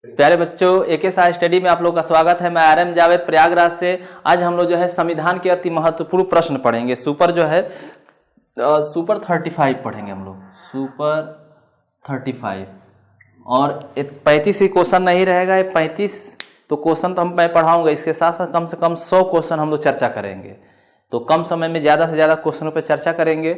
प्यारे बच्चों, AKSI study में आप लोग का स्वागत है। मैं RM जावेद प्रयागराज से। आज हम लोग जो है संविधान के अति महत्वपूर्ण प्रश्न पढ़ेंगे। सुपर 35 पढ़ेंगे हम लोग, सुपर 35। और 35 ही क्वेश्चन नहीं रहेगा, ये 35 तो क्वेश्चन तो मैं पढ़ाऊंगा, इसके साथ साथ कम से कम 100 क्वेश्चन हम लोग चर्चा करेंगे। तो कम समय में ज़्यादा से ज़्यादा क्वेश्चनों पर चर्चा करेंगे।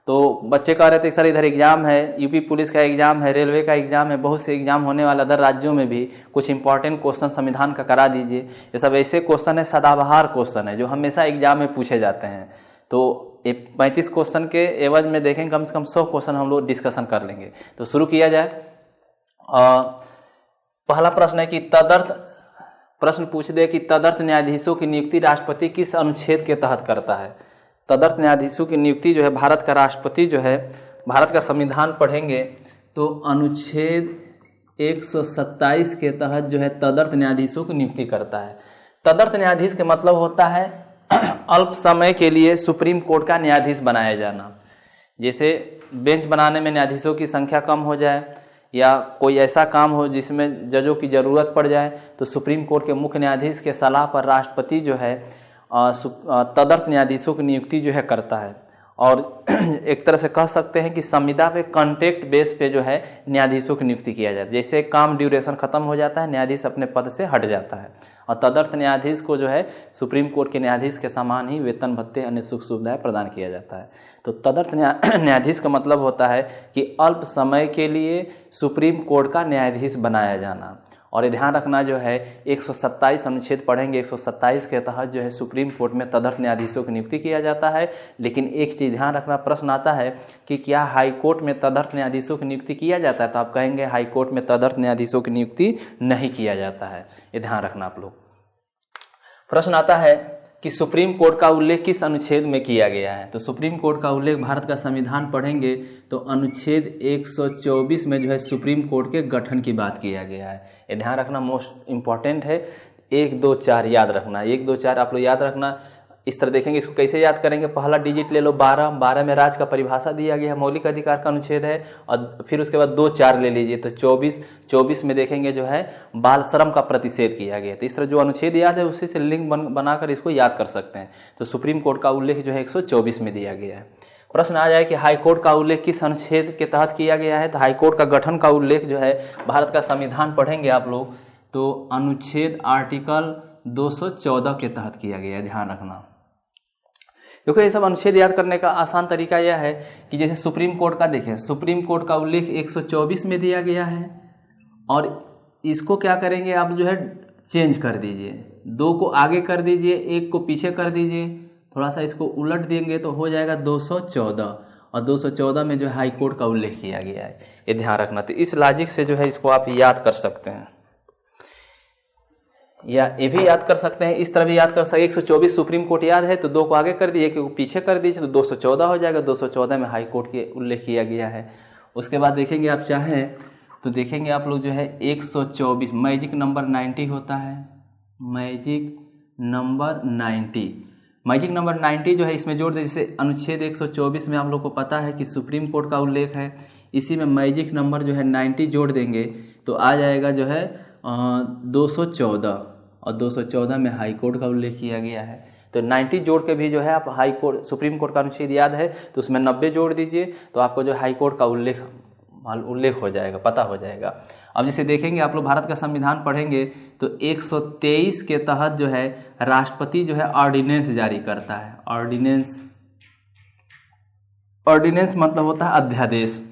तो बच्चे कह रहे थे सर इधर एग्जाम है, यूपी पुलिस का एग्जाम है, रेलवे का एग्जाम है, बहुत से एग्जाम होने वाले अदर राज्यों में भी कुछ इंपॉर्टेंट क्वेश्चन संविधान का करा दीजिए। ये सब ऐसे क्वेश्चन है, सदाबहार क्वेश्चन है जो हमेशा एग्जाम में पूछे जाते हैं। तो 35 क्वेश्चन के एवज में देखेंगे कम से कम 100 क्वेश्चन हम लोग डिस्कशन कर लेंगे। तो शुरू किया जाए। पहला प्रश्न है कि प्रश्न पूछ दे कि तदर्थ न्यायाधीशों की नियुक्ति राष्ट्रपति किस अनुच्छेद के तहत करता है। तदर्थ न्यायाधीशों की नियुक्ति जो है भारत का राष्ट्रपति जो है, भारत का संविधान पढ़ेंगे तो अनुच्छेद 127 के तहत जो है तदर्थ न्यायाधीशों की नियुक्ति करता है। तदर्थ न्यायाधीश के मतलब होता है अल्प समय के लिए सुप्रीम कोर्ट का न्यायाधीश बनाया जाना। जैसे बेंच बनाने में न्यायाधीशों की संख्या कम हो जाए या कोई ऐसा काम हो जिसमें जजों की ज़रूरत पड़ जाए, तो सुप्रीम कोर्ट के मुख्य न्यायाधीश के सलाह पर राष्ट्रपति जो है तदर्थ न्यायाधीशों की नियुक्ति जो है करता है। और एक तरह से कह सकते हैं कि संविदा पे कॉन्ट्रैक्ट बेस पे जो है न्यायाधीशों की नियुक्ति किया जाता है। जैसे काम ड्यूरेशन खत्म हो जाता है, न्यायाधीश अपने पद से हट जाता है। और तदर्थ न्यायाधीश को जो है सुप्रीम कोर्ट के न्यायाधीश के समान ही वेतन भत्ते अन्य सुख सुविधाएं प्रदान किया जाता है। तो तदर्थ न्यायाधीश का मतलब होता है कि अल्प समय के लिए सुप्रीम कोर्ट का न्यायाधीश बनाया जाना। और ये ध्यान रखना जो है 127 अनुच्छेद पढ़ेंगे, 127 के तहत जो है सुप्रीम कोर्ट में तदर्थ न्यायाधीशों की नियुक्ति किया जाता है। लेकिन एक चीज़ ध्यान रखना, प्रश्न आता है कि क्या हाई कोर्ट में तदर्थ न्यायाधीशों की नियुक्ति किया जाता है, तो आप कहेंगे हाई कोर्ट में तदर्थ न्यायाधीशों की नियुक्ति नहीं किया जाता है। ये ध्यान रखना आप लोग। प्रश्न आता है कि सुप्रीम कोर्ट का उल्लेख किस अनुच्छेद में किया गया है। तो सुप्रीम कोर्ट का उल्लेख भारत का संविधान पढ़ेंगे तो अनुच्छेद 124 में जो है सुप्रीम कोर्ट के गठन की बात किया गया है। ये ध्यान रखना, मोस्ट इंपॉर्टेंट है। 1 2 4 याद रखना, 1 2 4 आप लोग याद रखना। इस तरह देखेंगे, इसको कैसे याद करेंगे। पहला डिजिट ले लो 12 में राज का परिभाषा दिया गया है, मौलिक अधिकार का अनुच्छेद है। और फिर उसके बाद 2 4 ले लीजिए तो 24 में देखेंगे जो है बाल श्रम का प्रतिषेध किया गया है। तो इस तरह जो अनुच्छेद याद है उसी से लिंक बनाकर इसको याद कर सकते हैं। तो सुप्रीम कोर्ट का उल्लेख जो है 124 में दिया गया है। प्रश्न आ जाए कि हाई कोर्ट का उल्लेख किस अनुच्छेद के तहत किया गया है। तो हाई कोर्ट का गठन का उल्लेख जो है भारत का संविधान पढ़ेंगे आप लोग तो अनुच्छेद आर्टिकल 214 के तहत किया गया है। ध्यान रखना, क्योंकि ये सब अनुच्छेद याद करने का आसान तरीका यह है कि जैसे सुप्रीम कोर्ट का देखें, सुप्रीम कोर्ट का उल्लेख 124 में दिया गया है। और इसको क्या करेंगे आप जो है चेंज कर दीजिए, 2 को आगे कर दीजिए, 1 को पीछे कर दीजिए, थोड़ा सा इसको उलट देंगे तो हो जाएगा 214। और 214 में जो है हाई कोर्ट का उल्लेख किया गया है। ये ध्यान रखना। तो इस लॉजिक से जो है इसको आप याद कर सकते हैं, या ये भी याद कर सकते हैं, इस तरह भी याद कर सकते हैं। 124 सुप्रीम कोर्ट याद है तो 2 को आगे कर दिए, 1 को पीछे कर दीजिए तो 214 हो जाएगा। 214 में हाई कोर्ट के उल्लेख किया गया है। उसके बाद देखेंगे आप चाहें तो देखेंगे आप लोग जो है 124 मैजिक नंबर 90 होता है। मैजिक नंबर 90 जो है इसमें जोड़ दे। जैसे अनुच्छेद 124 में आप लोग को पता है कि सुप्रीम कोर्ट का उल्लेख है, इसी में मैजिक नंबर जो है 90 जोड़ देंगे तो आ जाएगा जो है 214। और 214 में हाई कोर्ट का उल्लेख किया गया है। तो 90 जोड़ के भी जो है आप हाई कोर्ट सुप्रीम कोर्ट का अनुच्छेद याद है तो उसमें 90 जोड़ दीजिए तो आपको जो हाई कोर्ट का उल्लेख हो जाएगा, पता हो जाएगा। अब जैसे देखेंगे आप लोग भारत का संविधान पढ़ेंगे तो 123 के तहत जो है राष्ट्रपति जो है ऑर्डिनेंस जारी करता है। ऑर्डिनेंस मतलब होता है अध्यादेश।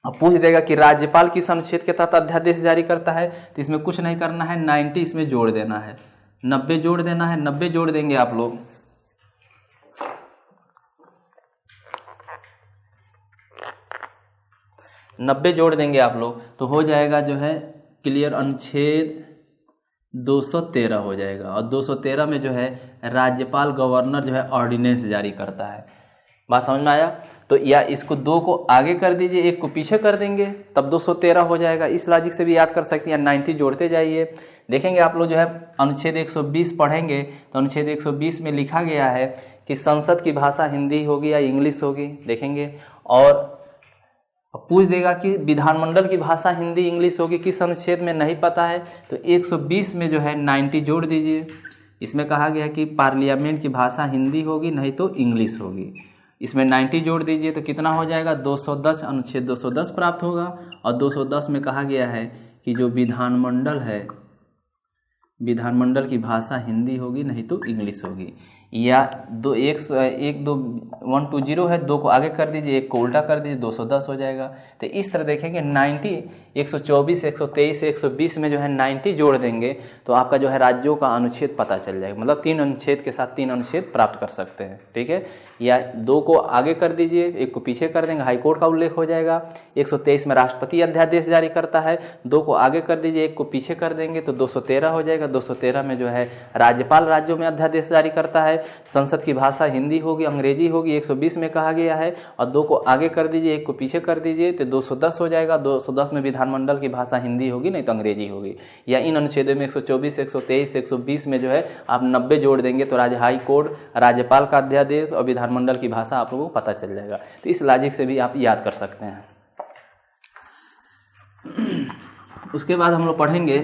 अब पूछ देगा कि राज्यपाल किस अनुच्छेद के तहत अध्यादेश जारी करता है, तो इसमें कुछ नहीं करना है, 90 इसमें जोड़ देना है, 90 जोड़ देना है। 90 जोड़ देंगे आप लोग, तो हो जाएगा जो है क्लियर, अनुच्छेद 213 हो जाएगा। और 213 में जो है राज्यपाल गवर्नर जो है ऑर्डिनेंस जारी करता है। बात समझ में आया। तो या इसको 2 को आगे कर दीजिए, 1 को पीछे कर देंगे तब 213 हो जाएगा। इस लॉजिक से भी याद कर सकते हैं। 90 जोड़ते जाइए। देखेंगे आप लोग जो है अनुच्छेद 120 पढ़ेंगे तो अनुच्छेद 120 में लिखा गया है कि संसद की भाषा हिंदी होगी या इंग्लिश होगी, देखेंगे। और अब पूछ देगा कि विधानमंडल की भाषा हिंदी इंग्लिश होगी, किस अनुच्छेद में, नहीं पता है तो 120 में जो है 90 जोड़ दीजिए। इसमें कहा गया है कि पार्लियामेंट की भाषा हिंदी होगी नहीं तो इंग्लिश होगी, इसमें 90 जोड़ दीजिए तो कितना हो जाएगा 210, अनुच्छेद 210 प्राप्त होगा। और 210 में कहा गया है कि जो विधानमंडल है, विधानमंडल की भाषा हिंदी होगी नहीं तो इंग्लिश होगी। या 120 है, 2 को आगे कर दीजिए, 1 को उल्टा कर दीजिए, 210 हो जाएगा। तो इस तरह देखेंगे 90, 124, 123 से 120 में जो है 90 जोड़ देंगे तो आपका जो है राज्यों का अनुच्छेद पता चल जाएगा, मतलब 3 अनुच्छेद के साथ 3 अनुच्छेद प्राप्त कर सकते हैं, ठीक है। या 2 को आगे कर दीजिए, 1 को पीछे कर देंगे, हाईकोर्ट का उल्लेख हो जाएगा। 123 में राष्ट्रपति अध्यादेश जारी करता है, 2 को आगे कर दीजिए, 1 को पीछे कर देंगे तो 213 हो जाएगा। 213 में जो है राज्यपाल राज्यों में अध्यादेश जारी करता है, संसद की भाषा हिंदी होगी अंग्रेजी होगी, 120 में कहा गया है। और 2 को आगे कर दीजिए, 1 को पीछे कर दीजिए तो 210 हो जाएगा। 210 में विधानमंडल की भाषा हिंदी होगी नहीं तो अंग्रेजी होगी। या इन अनुच्छेदों में 124, 123, 120 में जो है आप 90 जोड़ देंगे तो हाई कोर्ट, राज्यपाल का अध्यादेश और विधानमंडल की भाषा आप लोगों को पता चल जाएगा। तो इस लॉजिक से भी आप याद कर सकते हैं। उसके बाद हम लोग पढ़ेंगे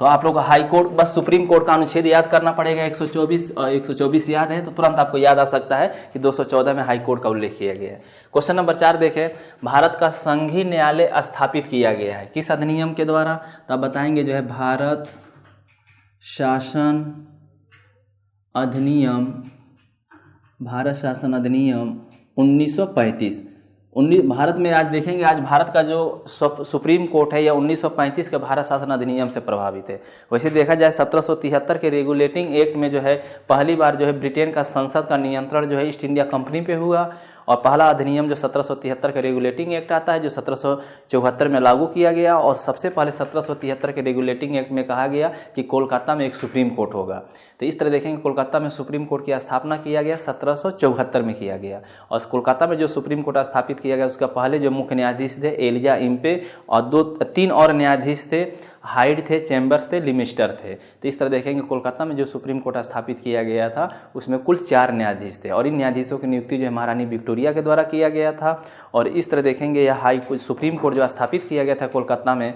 तो आप लोग हाई कोर्ट, बस सुप्रीम कोर्ट का अनुच्छेद याद करना पड़ेगा। 124 और 124 याद है तो तुरंत आपको याद आ सकता है कि 214 में हाई कोर्ट का उल्लेख किया गया है। क्वेश्चन नंबर 4 देखें, भारत का संघीय न्यायालय स्थापित किया गया है किस अधिनियम के द्वारा, तो आप बताएंगे जो है भारत शासन अधिनियम, भारत शासन अधिनियम 1935। भारत में आज देखेंगे, आज भारत का जो सुप्रीम कोर्ट है या 1935 के भारत शासन अधिनियम से प्रभावित है। वैसे देखा जाए 1773 के रेगुलेटिंग एक्ट में जो है पहली बार जो है ब्रिटेन का संसद का नियंत्रण जो है ईस्ट इंडिया कंपनी पे हुआ। और पहला अधिनियम जो 1773 का रेगुलेटिंग एक्ट आता है जो 1774 में लागू किया गया। और सबसे पहले 1773 के रेगुलेटिंग एक्ट में कहा गया कि कोलकाता में एक सुप्रीम कोर्ट होगा। तो इस तरह देखेंगे कोलकाता में सुप्रीम कोर्ट की स्थापना किया गया 1774 में किया गया। और कोलकाता में जो सुप्रीम कोर्ट स्थापित किया गया उसका पहले जो मुख्य न्यायाधीश थे एलिजा इम्पे और 3 और न्यायाधीश थे, हाइड थे, चैम्बर्स थे, लिमिस्टर थे। तो इस तरह देखेंगे कोलकाता में जो सुप्रीम कोर्ट स्थापित किया गया था उसमें कुल 4 न्यायाधीश थे और इन न्यायाधीशों की नियुक्ति जो है महारानी विक्टोरिया के द्वारा किया गया था। और इस तरह देखेंगे यह सुप्रीम कोर्ट जो स्थापित किया गया था कोलकाता में,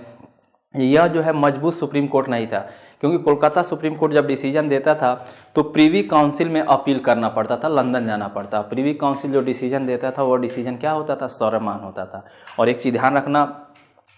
यह जो है मजबूत सुप्रीम कोर्ट नहीं था, क्योंकि कोलकाता सुप्रीम कोर्ट जब डिसीजन देता था तो प्रीवी काउंसिल में अपील करना पड़ता था, लंदन जाना पड़ता। प्रीवी काउंसिल जो डिसीजन देता था वो डिसीजन क्या होता था, सर्वमान्य होता था। और एक चीज़ ध्यान रखना,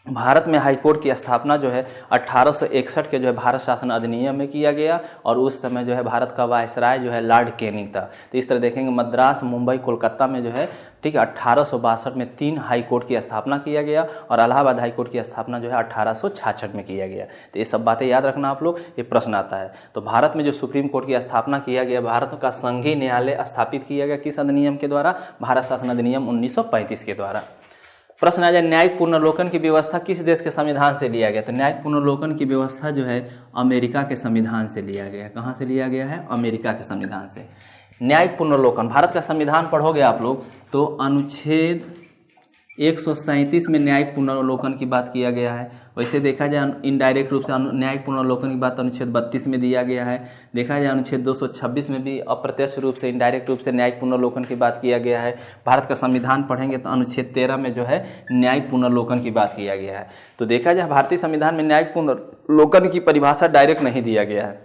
भारत में हाई कोर्ट की स्थापना जो है 1861 के जो है भारत शासन अधिनियम में किया गया और उस समय जो है भारत का वायसराय जो है लॉर्ड कैनिंग था। तो इस तरह देखेंगे मद्रास, मुंबई, कोलकाता में जो है ठीक है 1862 में 3 हाई कोर्ट की स्थापना किया गया और इलाहाबाद हाई कोर्ट की स्थापना जो है 1866 में किया गया। तो ये सब बातें याद रखना आप लोग, ये प्रश्न आता है। तो भारत में जो सुप्रीम कोर्ट की स्थापना किया गया, भारत का संघीय न्यायालय स्थापित किया गया किस अधिनियम के द्वारा, भारत शासन अधिनियम 1935 के द्वारा। प्रश्न आ जाए न्यायिक पुनर्लोकन की व्यवस्था किस देश के संविधान से लिया गया, तो न्यायिक पुनर्लोकन की व्यवस्था जो है अमेरिका के संविधान से लिया गया है। कहाँ से लिया गया है, अमेरिका के संविधान से। न्यायिक पुनर्लोकन, भारत का संविधान पढ़ोगे आप लोग तो अनुच्छेद 137 में न्यायिक पुनर्लोकन की बात किया गया है। वैसे देखा जाए इनडायरेक्ट रूप से न्यायिक पुनर्लोकन की बात अनुच्छेद 32 में दिया गया है। देखा जाए अनुच्छेद 226 में भी अप्रत्यक्ष रूप से इनडायरेक्ट रूप से न्यायिक पुनर्लोकन की बात किया गया है। भारत का संविधान पढ़ेंगे तो अनुच्छेद 13 में जो है न्यायिक पुनर्लोकन की बात किया गया है। तो देखा जाए भारतीय संविधान में न्यायिक पुनर्लोकन की परिभाषा डायरेक्ट नहीं दिया गया है।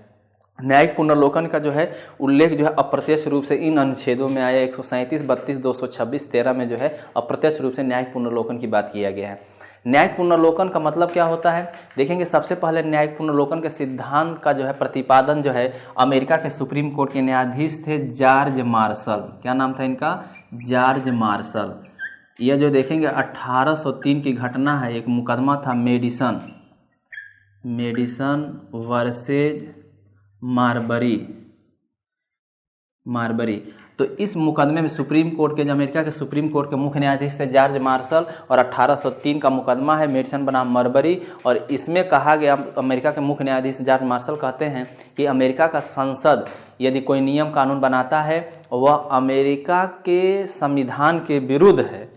न्यायिक पुनर्लोकन का जो है उल्लेख जो है अप्रत्यक्ष रूप से इन अनुच्छेदों में आया। 137, 32, 226, 13 में जो है अप्रत्यक्ष रूप से न्यायिक पुनर्लोकन की बात किया गया है। न्यायिक पुनर्लोकन का मतलब क्या होता है, देखेंगे सबसे पहले न्यायिक पुनर्लोकन के सिद्धांत का जो है प्रतिपादन जो है अमेरिका के सुप्रीम कोर्ट के न्यायाधीश थे जॉर्ज मार्शल। क्या नाम था इनका, जॉर्ज मार्शल। यह जो देखेंगे 1803 की घटना है, एक मुकदमा था मेडिसन वर्सेज मार्बरी। तो इस मुकदमे में सुप्रीम कोर्ट के, जो अमेरिका के सुप्रीम कोर्ट के मुख्य न्यायाधीश थे जॉर्ज मार्शल और 1803 का मुकदमा है मेडिसन बनाम मार्बरी। और इसमें कहा गया, अमेरिका के मुख्य न्यायाधीश जॉर्ज मार्शल कहते हैं कि अमेरिका का संसद यदि कोई नियम कानून बनाता है वह अमेरिका के संविधान के विरुद्ध है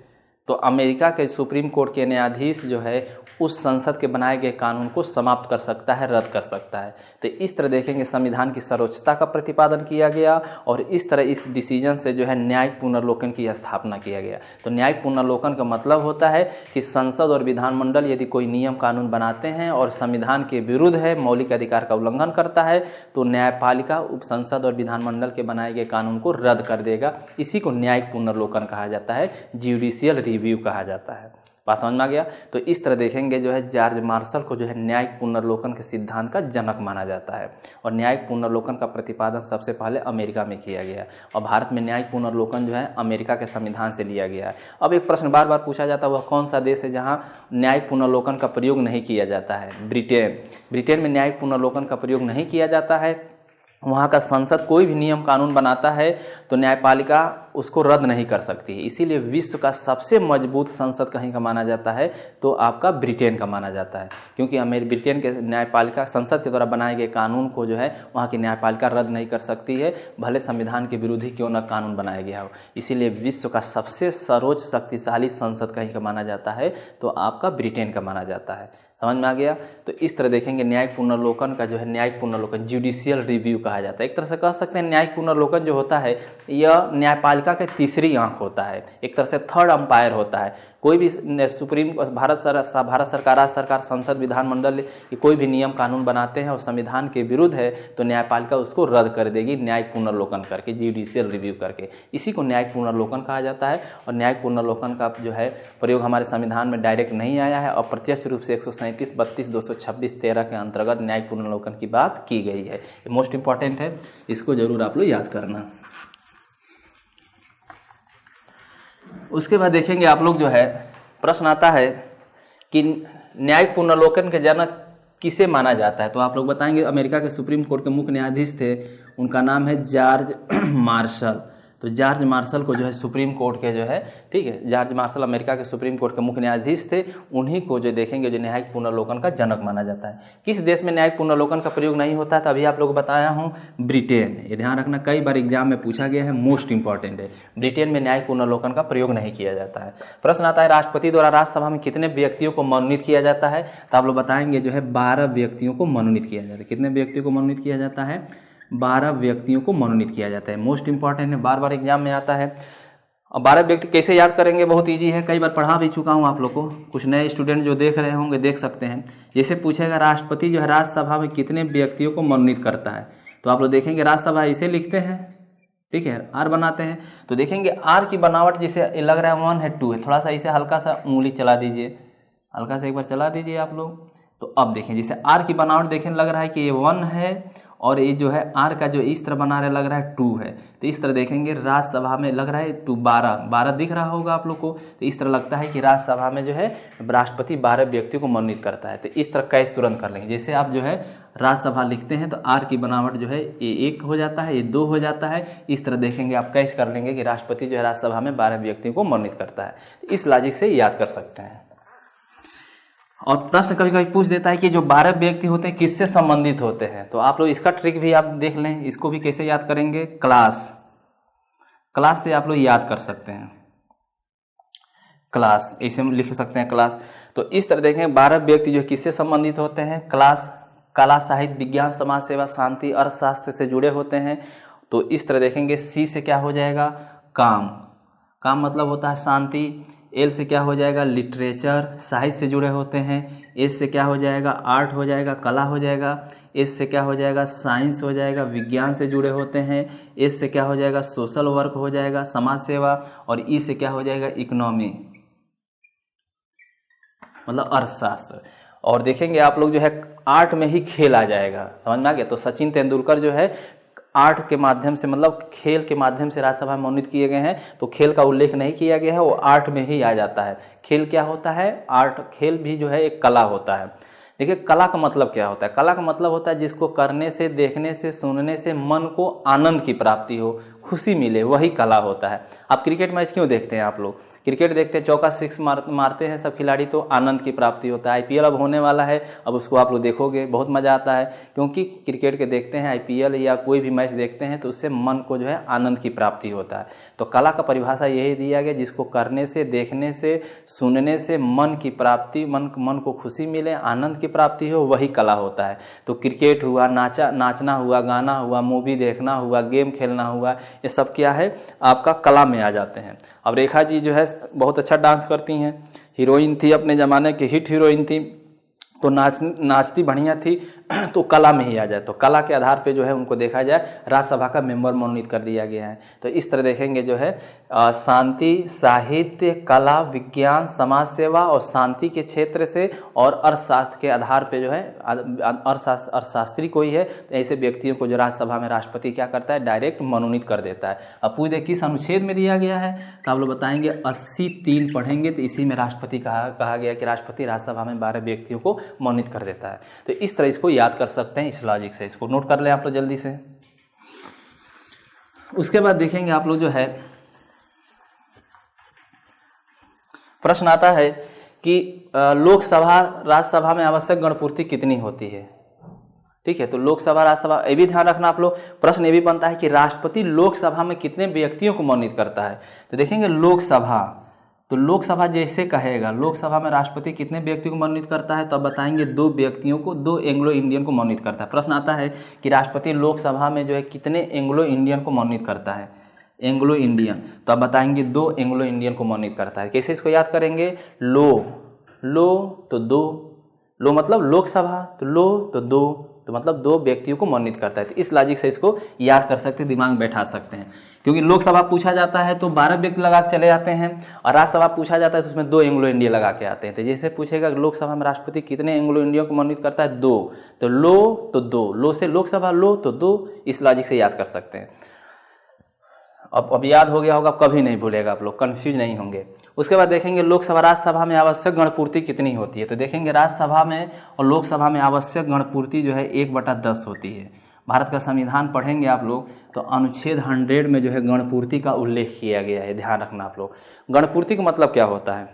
तो अमेरिका के सुप्रीम कोर्ट के न्यायाधीश जो है उस संसद के बनाए गए कानून को समाप्त कर सकता है, रद्द कर सकता है। तो इस तरह देखेंगे संविधान की सर्वोच्चता का प्रतिपादन किया गया और इस तरह इस डिसीजन से जो है न्यायिक पुनर्लोकन की स्थापना किया गया। तो न्यायिक पुनर्लोकन का मतलब होता है कि संसद और विधानमंडल यदि कोई नियम कानून बनाते हैं और संविधान के विरुद्ध है, मौलिक अधिकार का उल्लंघन करता है, तो न्यायपालिका संसद और विधानमंडल के बनाए गए कानून को रद्द कर देगा। इसी को न्यायिक पुनर्लोकन कहा जाता है, ज्यूडिशियल रिव्यू कहा जाता है। बात समझ में आ गया। तो इस तरह देखेंगे जो है जॉर्ज मार्शल को जो है न्यायिक पुनर्लोकन के सिद्धांत का जनक माना जाता है और न्यायिक पुनर्लोकन का प्रतिपादन सबसे पहले अमेरिका में किया गया और भारत में न्यायिक पुनर्लोकन जो है अमेरिका के संविधान से लिया गया है। अब एक प्रश्न बार बार पूछा जाता है, वह कौन सा देश है जहाँ न्यायिक पुनर्लोकन का प्रयोग नहीं किया जाता है? ब्रिटेन। ब्रिटेन में न्यायिक पुनर्लोकन का प्रयोग नहीं किया जाता है। वहाँ का संसद कोई भी नियम कानून बनाता है तो न्यायपालिका उसको रद्द नहीं कर सकती है। इसीलिए विश्व का सबसे मजबूत संसद कहीं का माना जाता है तो आपका ब्रिटेन का माना जाता है, क्योंकि ब्रिटेन के न्यायपालिका संसद के द्वारा बनाए गए कानून को जो है वहाँ की न्यायपालिका रद्द नहीं कर सकती है, भले संविधान के विरोधी क्यों न कानून बनाया गया हो। इसीलिए विश्व का सबसे सर्वोच्च शक्तिशाली संसद कहीं का माना जाता है तो आपका ब्रिटेन का माना जाता है। समझ में आ गया। तो इस तरह देखेंगे न्यायिक पुनर्लोकन का जो है न्यायिक पुनर्लोकन ज्यूडिशियल रिव्यू कहा जाता है। एक तरह से कह सकते हैं न्यायिक पुनर्लोकन जो होता है यह न्यायपालिका के तीसरी आंख होता है, एक तरह से थर्ड अंपायर होता है। कोई भी सुप्रीम भारत सरकार, राज्य सरकार, संसद, विधानमंडल कोई भी नियम कानून बनाते हैं और संविधान के विरुद्ध है तो न्यायपालिका उसको रद्द कर देगी न्यायिक पुनर्लोकन करके, ज्यूडिशियल रिव्यू करके। इसी को न्यायिक पुनर्लोकन कहा जाता है और न्यायिक पुनर्लोकन का जो है प्रयोग हमारे संविधान में डायरेक्ट नहीं आया है, अप्रत्यक्ष रूप से 137, 32, 226, 13 के अंतर्गत न्यायिक पुनर्लोकन की बात की गई है। ये मोस्ट इंपॉर्टेंट है, इसको जरूर आप लोग याद करना। उसके बाद देखेंगे आप लोग जो है प्रश्न आता है कि न्यायिक पुनर्लोकन के जनक किसे माना जाता है, तो आप लोग बताएंगे अमेरिका के सुप्रीम कोर्ट के मुख्य न्यायाधीश थे, उनका नाम है जॉर्ज मार्शल। तो जॉर्ज मार्शल को जो है सुप्रीम कोर्ट के जो है, ठीक है, जॉर्ज मार्शल अमेरिका के सुप्रीम कोर्ट के मुख्य न्यायाधीश थे, उन्हीं को जो देखेंगे जो न्यायिक पुनर्लोकन का जनक माना जाता है। किस देश में न्यायिक पुनर्लोकन का प्रयोग नहीं होता था, अभी आप लोग बताया हूँ ब्रिटेन। ये ध्यान रखना, कई बार एग्जाम में पूछा गया है, मोस्ट इंपॉर्टेंट है। ब्रिटेन में न्यायिक पुनर्लोकन का प्रयोग नहीं किया जाता है। प्रश्न आता है राष्ट्रपति द्वारा राज्यसभा में कितने व्यक्तियों को मनोनीत किया जाता है, तो आप लोग बताएंगे जो है 12 व्यक्तियों को मनोनीत किया जाता है। कितने व्यक्तियों को मनोनीत किया जाता है? 12 व्यक्तियों को मनोनीत किया जाता है। मोस्ट इंपॉर्टेंट है, बार बार एग्जाम में आता है। अब 12 व्यक्ति कैसे याद करेंगे, बहुत इजी है, कई बार पढ़ा भी चुका हूँ आप लोग को। कुछ नए स्टूडेंट जो देख रहे होंगे देख सकते हैं। जैसे पूछेगा राष्ट्रपति जो है राज्यसभा में कितने व्यक्तियों को मनोनीत करता है, तो आप लोग देखेंगे राज्यसभा इसे लिखते हैं, ठीक है, आर बनाते हैं। तो देखेंगे आर की बनावट जैसे लग रहा है 1 है 2 है, थोड़ा सा इसे हल्का सा उंगली चला दीजिए, हल्का सा एक बार चला दीजिए आप लोग। तो अब देखें जैसे आर की बनावट देखें लग रहा है कि ये 1 है और ये जो है आर का जो इस तरह बना रहा है लग रहा है 2 है। तो इस तरह देखेंगे राज्यसभा में लग रहा है 2, 12 दिख रहा होगा आप लोग को। तो इस तरह लगता है कि राज्यसभा में जो है राष्ट्रपति 12 व्यक्तियों को मनोनीत करता है। तो इस तरह कैच तुरंत कर लेंगे। जैसे आप जो है राज्यसभा लिखते हैं तो आर की बनावट जो है ये 1 हो जाता है, ये 2 हो जाता है। इस तरह देखेंगे आप कैच कर लेंगे कि राष्ट्रपति जो है राज्यसभा में 12 व्यक्तियों को मनोनीत करता है। इस लॉजिक से याद कर सकते हैं। और प्रश्न कभी कभी पूछ देता है कि जो 12 व्यक्ति होते हैं किससे संबंधित होते हैं, तो आप लोग इसका ट्रिक भी आप देख लें। इसको भी कैसे याद करेंगे, क्लास से आप लोग याद कर सकते हैं। क्लास ऐसे हम लिख सकते हैं क्लास। तो इस तरह देखें 12 व्यक्ति जो किससे संबंधित होते हैं, क्लास, कला, साहित्य, विज्ञान, समाज सेवा, शांति, अर्थशास्त्र से जुड़े होते हैं। तो इस तरह देखेंगे सी से क्या हो जाएगा, काम मतलब होता है शांति। एल से क्या हो जाएगा, लिटरेचर, साहित्य से जुड़े होते हैं। एस से क्या हो जाएगा, आर्ट हो जाएगा, कला हो जाएगा। एस से क्या हो जाएगा, साइंस हो जाएगा, विज्ञान से जुड़े होते हैं। एस से क्या हो जाएगा, सोशल वर्क हो जाएगा, समाज सेवा। और ई से क्या हो जाएगा, इकोनॉमी मतलब अर्थशास्त्र। और देखेंगे आप लोग जो है आर्ट में ही खेल आ जाएगा, समझ में आ गया। तो सचिन तेंदुलकर जो है आर्ट के माध्यम से मतलब खेल के माध्यम से राज्यसभा में मनोनीत किए गए हैं। तो खेल का उल्लेख नहीं किया गया है, वो आर्ट में ही आ जाता है। खेल क्या होता है, आर्ट, खेल भी जो है एक कला होता है। देखिए कला का मतलब क्या होता है, कला का मतलब होता है जिसको करने से, देखने से, सुनने से मन को आनंद की प्राप्ति हो, खुशी मिले, वही कला होता है। आप क्रिकेट मैच क्यों देखते हैं, आप लोग क्रिकेट देखते हैं, चौका सिक्स मारते हैं सब खिलाड़ी तो आनंद की प्राप्ति होता है। आईपीएल अब होने वाला है, अब उसको आप लोग देखोगे, बहुत मज़ा आता है, क्योंकि क्रिकेट के देखते हैं आईपीएल या कोई भी मैच देखते हैं तो उससे मन को जो है आनंद की प्राप्ति होता है। तो कला का परिभाषा यही दिया गया, जिसको करने से, देखने से, सुनने से मन की प्राप्ति, मन को खुशी मिले, आनंद की प्राप्ति हो, वही कला होता है। तो क्रिकेट हुआ, नाचना हुआ, गाना हुआ, मूवी देखना हुआ, गेम खेलना हुआ, ये सब क्या है आपका कला में आ जाते हैं। अब रेखा जी जो है बहुत अच्छा डांस करती हैं, हीरोइन थी, अपने ज़माने की हिट हीरोइन थी, तो नाचती बढ़िया थी, तो कला में ही आ जाए। तो कला के आधार पे जो है उनको देखा जाए, राज्यसभा का मेंबर मनोनीत कर दिया गया है। तो इस तरह देखेंगे जो है शांति, साहित्य, कला, विज्ञान, समाज सेवा और शांति के क्षेत्र से और अर्थशास्त्र के आधार पे जो है अर्थशास्त्री कोई है, तो ऐसे व्यक्तियों को जो राज्यसभा में राष्ट्रपति क्या करता है, डायरेक्ट मनोनीत कर देता है। अब पूछे किस अनुच्छेद में दिया गया है, तो आप लोग बताएंगे 80(3) पढ़ेंगे तो इसी में राष्ट्रपति कहा गया कि राष्ट्रपति राज्यसभा में 12 व्यक्तियों को मनोनीत कर देता है। तो इस तरह इसको याद कर सकते हैं, इस लॉजिक से इसको नोट कर लें आप लोग जल्दी से। उसके बाद देखेंगे आप लोग जो है प्रश्न आता है कि लोकसभा राज्यसभा में आवश्यक गणपूर्ति कितनी होती है। ठीक है, तो लोकसभा राज्यसभा ये भी ध्यान रखना आप लोग। प्रश्न ये भी बनता है कि राष्ट्रपति लोकसभा में कितने व्यक्तियों को मनोनीत करता है। तो देखेंगे लोकसभा, तो लोकसभा जैसे कहेगा लोकसभा में राष्ट्रपति कितने व्यक्तियों को मनोनीत करता है, तो अब बताएंगे 2 व्यक्तियों को, 2 एंग्लो इंडियन को मनोनीत करता है। प्रश्न आता है कि राष्ट्रपति लोकसभा में जो है कितने एंग्लो इंडियन को मनोनीत करता है, एंग्लो इंडियन, तो अब बताएंगे 2 एंग्लो इंडियन को मनोनीत करता है। कैसे इसको याद करेंगे, लो तो 2, लो मतलब लोकसभा, तो लो तो 2, तो मतलब 2 व्यक्तियों को मनोनीत करता है। तो इस लॉजिक से इसको याद कर सकते हैं, दिमाग में बैठा सकते हैं। क्योंकि लोकसभा पूछा जाता है तो 12 व्यक्ति लगा के चले जाते हैं, और राज्यसभा पूछा जाता है तो उसमें 2 एंग्लो इंडियन लगा के आते हैं। तो जैसे पूछेगा लोकसभा में राष्ट्रपति कितने एंग्लो इंडियन को मनोनीत करता है, 2, तो लो तो 2, लो से लोकसभा, लो तो 2, इस लॉजिक से याद कर सकते हैं। अब याद हो गया होगा, कभी नहीं भूलेगा, आप लोग कंफ्यूज नहीं होंगे। उसके बाद देखेंगे लोकसभा राज्यसभा में आवश्यक गणपूर्ति कितनी होती है। तो देखेंगे राज्यसभा में और लोकसभा में आवश्यक गणपूर्ति जो है 1/10 होती है। भारत का संविधान पढ़ेंगे आप लोग तो अनुच्छेद 100 में जो है गणपूर्ति का उल्लेख किया गया है, ध्यान रखना आप लोग। गणपूर्ति का मतलब क्या होता है,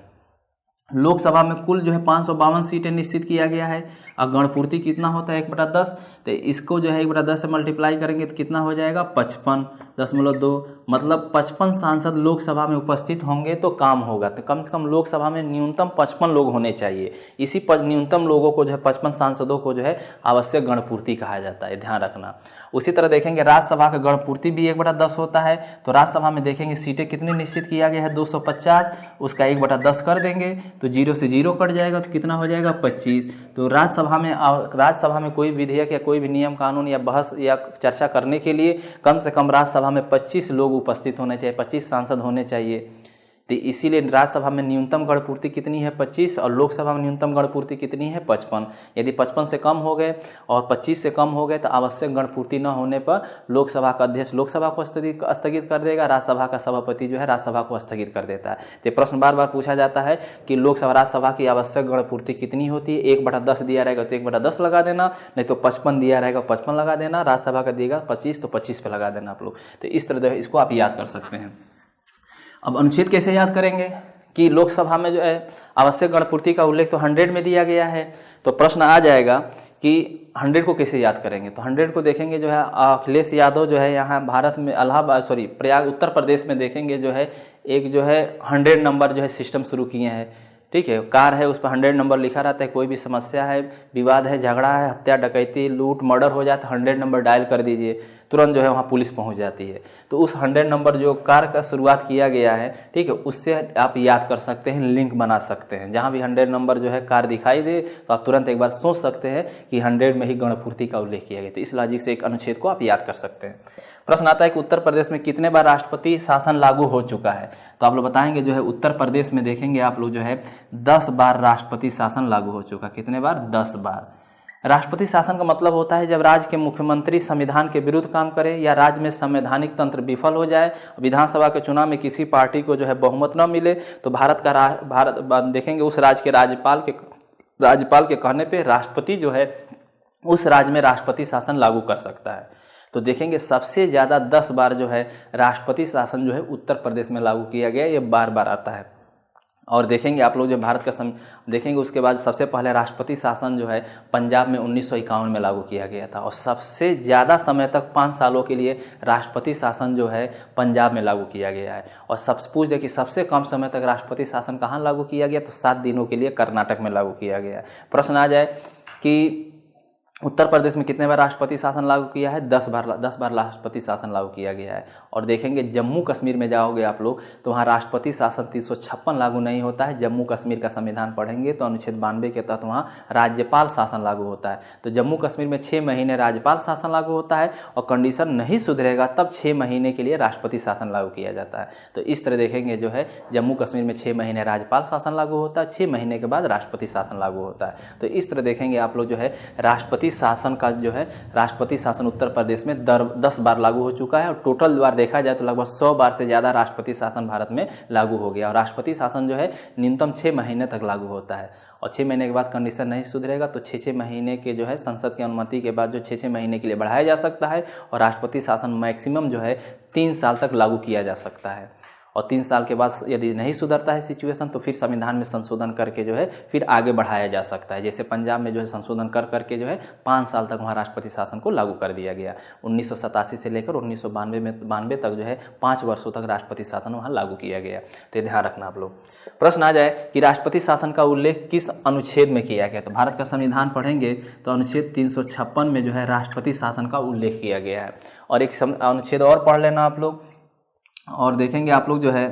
लोकसभा में कुल जो है 552 सीटें निश्चित किया गया है, और गणपूर्ति कितना होता है 1/10, तो इसको जो है 1/10 से मल्टीप्लाई करेंगे तो कितना हो जाएगा 55.2, मतलब 55 सांसद लोकसभा में उपस्थित होंगे तो काम होगा। तो कम से कम लोकसभा में न्यूनतम 55 लोग होने चाहिए। इसी न्यूनतम लोगों को जो है 55 सांसदों को जो है आवश्यक गणपूर्ति कहा जाता है, ध्यान रखना। उसी तरह देखेंगे राज्यसभा का गणपूर्ति भी 1/10 होता है। तो राज्यसभा में देखेंगे सीटें कितनी निश्चित किया गया है 250, उसका 1/10 कर देंगे तो 0 से 0 कट जाएगा तो कितना हो जाएगा 25। तो राज्यसभा में कोई विधेयक या कोई भी नियम कानून या बहस या चर्चा करने के लिए कम से कम राज्यसभा में 25 लोग उपस्थित होने चाहिए, 25 सांसद होने चाहिए। तो इसीलिए राज्यसभा में न्यूनतम गणपूर्ति कितनी है 25, और लोकसभा में न्यूनतम गणपूर्ति कितनी है 55। यदि 55 से कम हो गए और 25 से कम हो गए तो आवश्यक गणपूर्ति न होने पर लोकसभा का अध्यक्ष लोकसभा को स्थगित कर देगा, राज्यसभा का सभापति जो है राज्यसभा को स्थगित कर देता है। तो प्रश्न बार बार पूछा जाता है कि लोकसभा राज्यसभा की आवश्यक गणपूर्ति कितनी होती है। 1/10 दिया रहेगा तो 1/10 लगा देना, नहीं तो 55 दिया रहेगा 55 लगा देना, राज्यसभा का दिएगा 25 तो 25 पे लगा देना आप लोग। तो इस तरह इसको आप याद कर सकते हैं। अब अनुच्छेद कैसे याद करेंगे कि लोकसभा में जो है आवश्यक गणपूर्ति का उल्लेख तो 100 में दिया गया है। तो प्रश्न आ जाएगा कि 100 को कैसे याद करेंगे। तो 100 को देखेंगे जो है अखिलेश यादव जो है यहाँ भारत में प्रयाग उत्तर प्रदेश में देखेंगे जो है एक जो है 100 नंबर जो है सिस्टम शुरू किए हैं। ठीक है, कार है उस पर 100 नंबर लिखा रहता है, कोई भी समस्या है, विवाद है, झगड़ा है, हत्या डकैती लूट मर्डर हो जाए तो 100 नंबर डायल कर दीजिए, तुरंत जो है वहाँ पुलिस पहुँच जाती है। तो उस 100 नंबर जो कार का शुरुआत किया गया है, ठीक है, उससे आप याद कर सकते हैं, लिंक बना सकते हैं। जहाँ भी 100 नंबर जो है कार दिखाई दे तो आप तुरंत एक बार सोच सकते हैं कि 100 में ही गणपूर्ति का उल्लेख किया गया। तो इस लॉजिक से एक अनुच्छेद को आप याद कर सकते हैं। प्रश्न आता है कि उत्तर प्रदेश में कितने बार राष्ट्रपति शासन लागू हो चुका है। तो आप लोग बताएंगे जो है उत्तर प्रदेश में देखेंगे आप लोग जो है 10 बार राष्ट्रपति शासन लागू हो चुका। कितने बार? 10 बार। राष्ट्रपति शासन का मतलब होता है जब राज्य के मुख्यमंत्री संविधान के विरुद्ध काम करे या राज्य में संवैधानिक तंत्र विफल हो जाए, विधानसभा के चुनाव में किसी पार्टी को जो है बहुमत न मिले, तो भारत देखेंगे उस राज्य के राज्यपाल के कहने पे राष्ट्रपति जो है उस राज्य में राष्ट्रपति शासन लागू कर सकता है। तो देखेंगे सबसे ज़्यादा 10 बार जो है राष्ट्रपति शासन जो है उत्तर प्रदेश में लागू किया गया, ये बार बार आता है। और देखेंगे आप लोग जो भारत का देखेंगे उसके बाद सबसे पहले राष्ट्रपति शासन जो है पंजाब में 1951 में लागू किया गया था, और सबसे ज़्यादा समय तक 5 सालों के लिए राष्ट्रपति शासन जो है पंजाब में लागू किया गया है। और पूछ दे कि सबसे कम समय तक राष्ट्रपति शासन कहाँ लागू किया गया, तो 7 दिनों के लिए कर्नाटक में लागू किया गया है। प्रश्न आ जाए कि उत्तर प्रदेश में कितने बार राष्ट्रपति शासन लागू किया है, 10 बार राष्ट्रपति शासन लागू किया गया है। और देखेंगे जम्मू कश्मीर में जाओगे आप लोग तो वहाँ राष्ट्रपति शासन 356 लागू नहीं होता है। जम्मू कश्मीर का संविधान पढ़ेंगे तो अनुच्छेद 92 के तहत वहाँ राज्यपाल शासन लागू होता है। तो जम्मू कश्मीर में 6 महीने राज्यपाल शासन लागू होता है, और कंडीशन नहीं सुधरेगा तब 6 महीने के लिए राष्ट्रपति शासन लागू किया जाता है। तो इस तरह देखेंगे जो है जम्मू कश्मीर में 6 महीने राज्यपाल शासन लागू होता है, 6 महीने के बाद राष्ट्रपति शासन लागू होता है। तो इस तरह देखेंगे आप लोग जो है राष्ट्रपति शासन का जो है राष्ट्रपति शासन उत्तर प्रदेश में 10 बार लागू हो चुका है, और टोटल बार देखा जाए तो लगभग 100 बार से ज़्यादा राष्ट्रपति शासन भारत में लागू हो गया। और राष्ट्रपति शासन जो है न्यूनतम 6 महीने तक लागू होता है, और 6 महीने के बाद कंडीशन नहीं सुधरेगा तो 6 महीने के जो है संसद की अनुमति के बाद जो 6 महीने के लिए बढ़ाया जा सकता है। और राष्ट्रपति शासन मैक्सिमम जो है 3 साल तक लागू किया जा सकता है, और 3 साल के बाद यदि नहीं सुधरता है सिचुएशन तो फिर संविधान में संशोधन करके जो है फिर आगे बढ़ाया जा सकता है। जैसे पंजाब में जो है संशोधन करके जो है 5 साल तक वहाँ राष्ट्रपति शासन को लागू कर दिया गया। 1987 से लेकर 1992 तक जो है 5 वर्षों तक राष्ट्रपति शासन वहाँ लागू किया गया। तो ये ध्यान रखना आप लोग। प्रश्न आ जाए कि राष्ट्रपति शासन का उल्लेख किस अनुच्छेद में किया गया, तो भारत का संविधान पढ़ेंगे तो अनुच्छेद 356 में जो है राष्ट्रपति शासन का उल्लेख किया गया है। और एक अनुच्छेद और पढ़ लेना आप लोग, और देखेंगे आप लोग जो है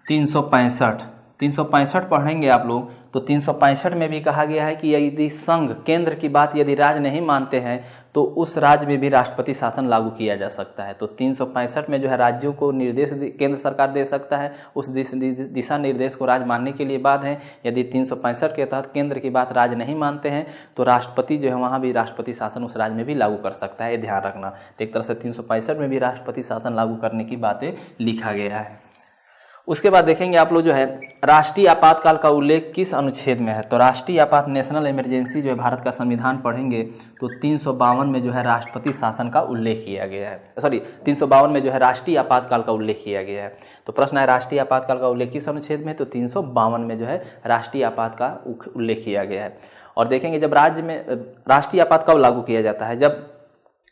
365 पढ़ेंगे आप लोग तो 365 में भी कहा गया है कि यदि संघ केंद्र की बात यदि राज्य नहीं मानते हैं तो उस राज्य में भी राष्ट्रपति शासन लागू किया जा सकता है। तो 365 में जो है राज्यों को निर्देश केंद्र सरकार दे सकता है, उस दिशा निर्देश को राज्य मानने के लिए बात है। यदि 365 के तहत केंद्र की बात राज्य नहीं मानते हैं तो राष्ट्रपति जो है वहाँ भी राष्ट्रपति शासन उस राज्य में भी लागू कर सकता है, ये ध्यान रखना। तो एक तरह से 365 में भी राष्ट्रपति शासन लागू करने की बातें लिखा गया है। उसके बाद देखेंगे आप लोग जो है राष्ट्रीय आपातकाल का उल्लेख किस अनुच्छेद में है, तो राष्ट्रीय आपात नेशनल इमरजेंसी जो है भारत का संविधान पढ़ेंगे तो 352 में जो है राष्ट्रपति शासन का उल्लेख किया गया है, 352 में जो है राष्ट्रीय आपातकाल का उल्लेख किया गया है। तो प्रश्न है राष्ट्रीय आपातकाल का उल्लेख किस अनुच्छेद में, तो 352 में जो है राष्ट्रीय आपात का उल्लेख किया गया है। और देखेंगे जब राज्य में राष्ट्रीय आपात कब लागू किया जाता है, जब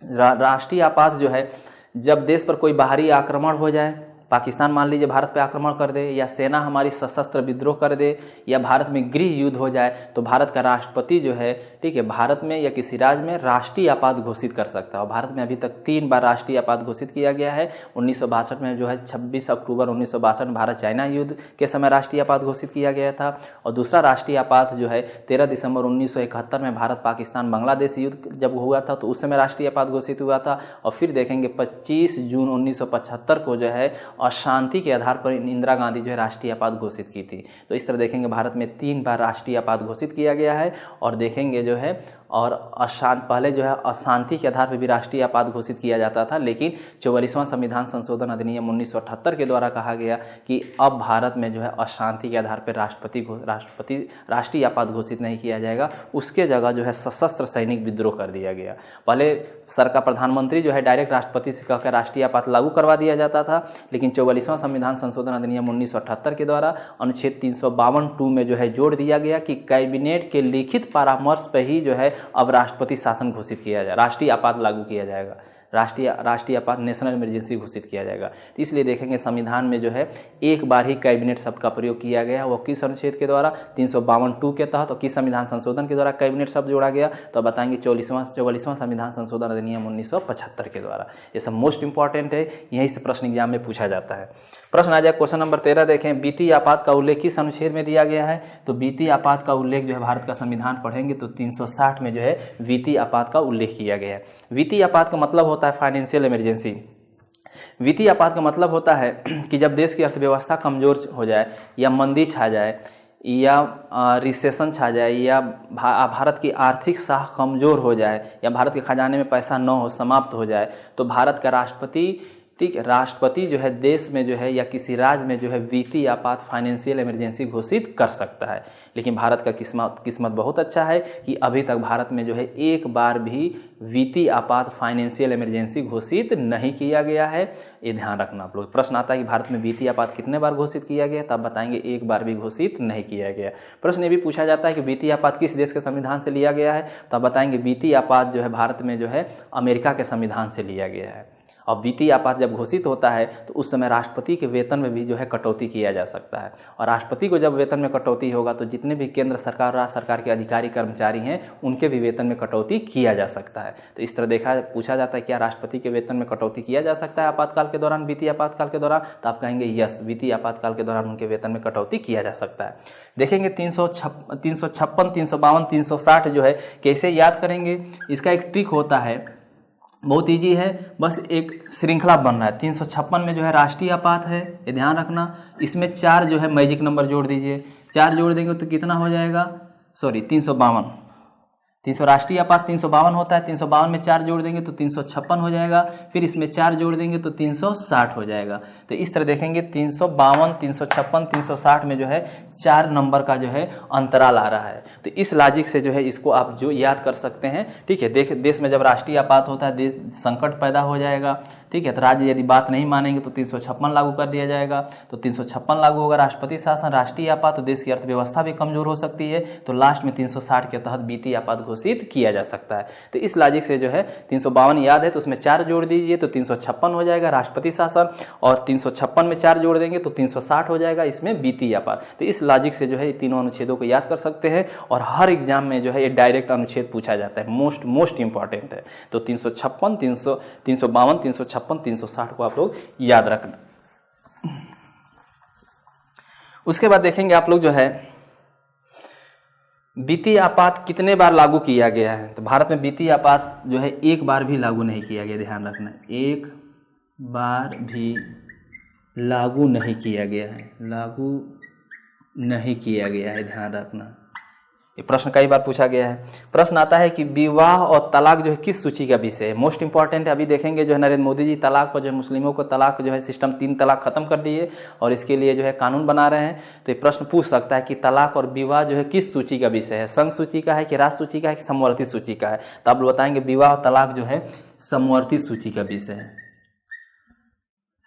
राष्ट्रीय आपात जो है जब देश पर कोई बाहरी आक्रमण हो जाए, पाकिस्तान मान लीजिए भारत पे आक्रमण कर दे, या सेना हमारी सशस्त्र विद्रोह कर दे, या भारत में गृह युद्ध हो जाए, तो भारत का राष्ट्रपति जो है ठीक है भारत में या किसी राज्य में राष्ट्रीय आपात घोषित कर सकता है। और भारत में अभी तक 3 बार राष्ट्रीय आपात घोषित किया गया है। 1962 में जो है 26 अक्टूबर 1962 में भारत चाइना युद्ध के समय राष्ट्रीय आपात घोषित किया गया था, और दूसरा राष्ट्रीय आपात जो है 13 दिसंबर 1971 में भारत पाकिस्तान बांग्लादेश युद्ध जब हुआ था तो उस समय राष्ट्रीय आपात घोषित हुआ था। और फिर देखेंगे 25 जून 1975 को जो है अशांति के आधार पर इंदिरा गांधी जो है राष्ट्रीय आपात घोषित की थी। तो इस तरह देखेंगे भारत में 3 बार राष्ट्रीय आपात घोषित किया गया है। और देखेंगे जो है और पहले जो है अशांति के आधार पर भी राष्ट्रीय आपात घोषित किया जाता था, लेकिन 44वां संविधान संशोधन अधिनियम 1978 के द्वारा कहा गया कि अब भारत में जो है अशांति के आधार पर राष्ट्रीय आपात घोषित नहीं किया जाएगा, उसके जगह जो है सशस्त्र सैनिक विद्रोह कर दिया गया। पहले सरकार प्रधानमंत्री जो है डायरेक्ट राष्ट्रपति से कहकर राष्ट्रीय आपात लागू करवा दिया जाता था, लेकिन 44वां संविधान संशोधन अधिनियम 1978 के द्वारा अनुच्छेद 352 में जो है जोड़ दिया गया कि कैबिनेट के लिखित परामर्श पर ही जो है अब राष्ट्रपति शासन घोषित किया जाए, राष्ट्रीय आपात लागू किया जाएगा, राष्ट्रीय आपात नेशनल इमरजेंसी घोषित किया जाएगा। तो इसलिए देखेंगे संविधान में जो है एक बार ही कैबिनेट शब्द का प्रयोग किया गया, वो किस अनुच्छेद के द्वारा 352 के तहत, और किस संविधान संशोधन के द्वारा कैबिनेट शब्द जोड़ा गया, तो बताएंगे 44वां संविधान संशोधन अधिनियम 1975 के द्वारा। ये सब मोस्ट इंपॉर्टेंट है, यहीं से प्रश्न एग्जाम में पूछा जाता है। प्रश्न आ जाए क्वेश्चन नंबर 13 देखें, वित्तीय आपात का उल्लेख किस अनुच्छेद में दिया गया है, तो वित्तीय आपात का उल्लेख जो है भारत का संविधान पढ़ेंगे तो 360 में जो है वित्तीय आपात का उल्लेख किया गया है। वित्तीय आपात का मतलब होता है फाइनेंशियल इमरजेंसी। वित्तीय आपात का मतलब होता है कि जब देश की अर्थव्यवस्था कमजोर हो जाए, या मंदी छा जाए, या रिसेशन छा जाए, या भारत की आर्थिक साख कमज़ोर हो जाए, या भारत के खजाने में पैसा न हो, समाप्त हो जाए, तो भारत का राष्ट्रपति ठीक है, राष्ट्रपति जो है देश में जो है या किसी राज्य में जो है वित्तीय आपात फाइनेंशियल इमरजेंसी घोषित कर सकता है। लेकिन भारत का किस्मत बहुत अच्छा है कि अभी तक भारत में जो है एक बार भी वित्तीय आपात फाइनेंशियल इमरजेंसी घोषित नहीं किया गया है। ये ध्यान रखना आप लोग। प्रश्न आता है कि भारत में वित्तीय आपात कितने बार घोषित किया गया, तब बताएंगे एक बार भी घोषित नहीं किया गया। प्रश्न ये भी पूछा जाता है कि वित्तीय आपात किस देश के संविधान से लिया गया है, तब बताएंगे वित्तीय आपात जो है भारत में जो है अमेरिका के संविधान से लिया गया है। और वित्तीय आपात जब घोषित होता है तो उस समय राष्ट्रपति के वेतन में भी जो है कटौती किया जा सकता है। और राष्ट्रपति को जब वेतन में कटौती होगा तो जितने भी केंद्र सरकार और राज्य सरकार के अधिकारी कर्मचारी हैं उनके भी वेतन में कटौती किया जा सकता है। तो इस तरह पूछा जाता है क्या राष्ट्रपति के वेतन में कटौती किया जा सकता है आपातकाल के दौरान, वित्तीय आपातकाल के दौरान, तो आप कहेंगे यस, वित्तीय आपातकाल के दौरान उनके वेतन में कटौती किया जा सकता है। देखेंगे 356, 352, 360 जो है कैसे याद करेंगे। इसका एक ट्रिक होता है, बहुत इजी है, बस एक श्रृंखला बनना है। 356 में जो है राष्ट्रीय आपात है, ये ध्यान रखना। इसमें 4 जो है मैजिक नंबर जोड़ दीजिए, 4 जोड़ देंगे तो कितना हो जाएगा, 352। 300 राष्ट्रीय आपात 352 होता है, 352 में 4 जोड़ देंगे तो 356 हो जाएगा, फिर इसमें 4 जोड़ देंगे तो 360 हो जाएगा। तो इस तरह देखेंगे 352, 356, 360 में जो है 4 नंबर का जो है अंतराल आ रहा है। तो इस लॉजिक से जो है इसको आप जो याद कर सकते हैं, ठीक है। देश में जब राष्ट्रीय आपात होता है संकट पैदा हो जाएगा, ठीक है। तो राज्य यदि बात नहीं मानेंगे तो 356 लागू कर दिया जाएगा। तो 356 लागू होगा, राष्ट्रपति शासन, राष्ट्रीय आपात, तो देश की अर्थव्यवस्था भी कमजोर हो सकती है। तो लास्ट में 360 के तहत वित्तीय आपात घोषित किया जा सकता है। तो इस लॉजिक से जो है 352 याद है तो उसमें 4 जोड़ दीजिए तो 356 हो जाएगा राष्ट्रपति शासन, और 356 में 4 जोड़ देंगे तो 360 हो जाएगा इसमें वित्तीय आपात। तो इस लॉजिक से जो है तीनों अनुच्छेदों को याद कर सकते हैं, और हर एग्जाम में जो है ये डायरेक्ट अनुच्छेद पूछा जाता है, मोस्ट इंपॉर्टेंट है। तो 356, 352, 356, 360 को आप लोग याद रखना। उसके बाद देखेंगे आप लोग जो है वित्तीय आपात कितने बार लागू किया गया है। तो भारत में वित्तीय आपात जो है एक बार भी लागू नहीं किया गया, ध्यान रखना, एक बार भी लागू नहीं किया गया है, लागू नहीं किया गया है, ध्यान रखना। ये प्रश्न कई बार पूछा गया है। प्रश्न आता है कि विवाह और तलाक जो है किस सूची का विषय है, मोस्ट इंपॉर्टेंट है। अभी देखेंगे जो है नरेंद्र मोदी जी तलाक पर जो है मुस्लिमों को तलाक जो है सिस्टम 3 तलाक खत्म कर दिए और इसके लिए जो है कानून बना रहे हैं। तो ये प्रश्न पूछ सकता है कि तलाक और विवाह जो है किस सूची का विषय है, संघ सूची का है कि राष्ट्र सूची का है कि समवर्ती सूची का है। तो आप बताएंगे विवाह और तलाक जो है समवर्ती सूची का विषय है,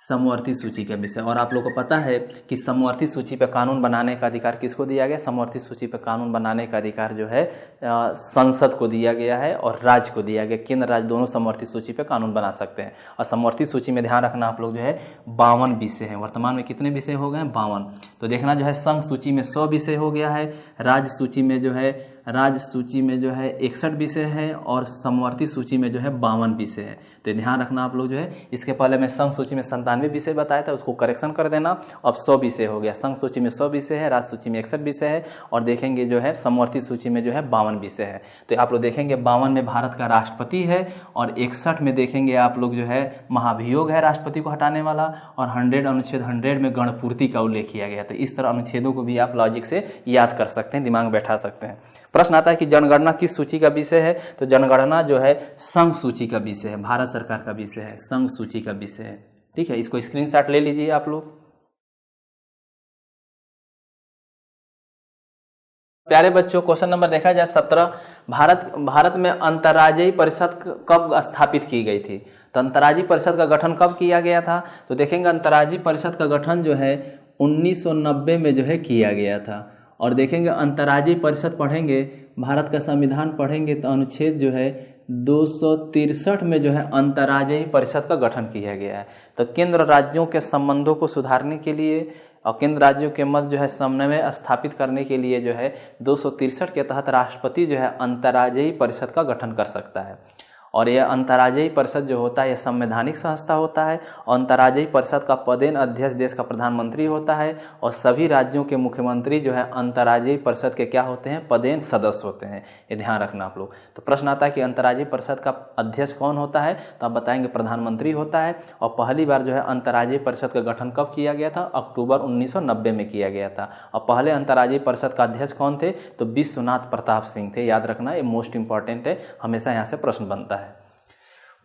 समवर्ती सूची का विषय। और आप लोगों को पता है कि समवर्ती सूची पर कानून बनाने का अधिकार किसको दिया गया, समवर्ती सूची पर कानून बनाने का अधिकार जो है संसद को दिया गया है और राज्य को दिया गया। केंद्र राज्य दोनों समवर्ती सूची पर कानून बना सकते हैं। और समवर्ती सूची में ध्यान रखना आप लोग जो है 52 विषय हैं। वर्तमान में कितने विषय हो गए हैं, 52। तो देखना जो है संघ सूची में 100 विषय हो गया है, राज्य सूची में जो है 61 विषय है और समवर्ती सूची में जो है 52 विषय है। तो ध्यान रखना आप लोग जो है। इसके पहले मैं संघ सूची में 97 विषय बताया था, उसको करेक्शन कर देना। अब 100 विषय हो गया। संघ सूची में 100 विषय है, राज्य सूची में 61 विषय है, और देखेंगे जो है समवर्ती सूची में जो है 52 विषय है। तो आप लोग देखेंगे 52 में भारत का राष्ट्रपति है, और 61 में देखेंगे आप लोग जो है महाभियोग है राष्ट्रपति को हटाने वाला, और 100 अनुच्छेद 100 में गणपूर्ति का उल्लेख किया गया। तो इस तरह अनुच्छेदों को भी आप लॉजिक से याद कर सकते हैं, दिमाग में बैठा सकते हैं। प्रश्न आता है कि जनगणना किस सूची का विषय है। तो जनगणना जो है संघ सूची का विषय है, भारत सरकार का विषय है, संघ सूची का विषय है। ठीक है, इसको स्क्रीनशॉट ले लीजिए आप लोग। प्यारे बच्चों, क्वेश्चन नंबर देखा जाए 17, भारत में अंतर्राज्यीय परिषद कब स्थापित की गई थी। तो अंतर्राज्यीय परिषद का गठन कब किया गया था। तो देखेंगे अंतर्राज्यीय परिषद का गठन जो है 1990 में जो है किया गया था। और देखेंगे अंतर्राज्यीय परिषद पढ़ेंगे, भारत का संविधान पढ़ेंगे तो अनुच्छेद जो है 263 में जो है अंतर्राज्यीय परिषद का गठन किया गया है। तो केंद्र राज्यों के संबंधों को सुधारने के लिए और केंद्र राज्यों के मध्य जो है समन्वय स्थापित करने के लिए जो है 263 के तहत राष्ट्रपति जो है अंतर्राज्यीय परिषद का गठन कर सकता है। और यह अंतर्राज्यीय परिषद जो होता है यह संवैधानिक संस्था होता है, और अंतर्राज्यीय परिषद का पदेन अध्यक्ष देश का प्रधानमंत्री होता है, और सभी राज्यों के मुख्यमंत्री जो है अंतर्राज्यीय परिषद के क्या होते हैं, पदेन सदस्य होते हैं। ये ध्यान रखना आप लोग। तो प्रश्न आता है कि अंतर्राज्यीय परिषद का अध्यक्ष कौन होता है। तो आप बताएंगे प्रधानमंत्री होता है। और पहली बार जो है अंतर्राज्यीय परिषद का गठन कब किया गया था, अक्टूबर 1990 में किया गया था। और पहले अंतर्राज्यीय परिषद का अध्यक्ष कौन थे, तो विश्वनाथ प्रताप सिंह थे। याद रखना, ये मोस्ट इंपॉर्टेंट है, हमेशा यहाँ से प्रश्न बनता है।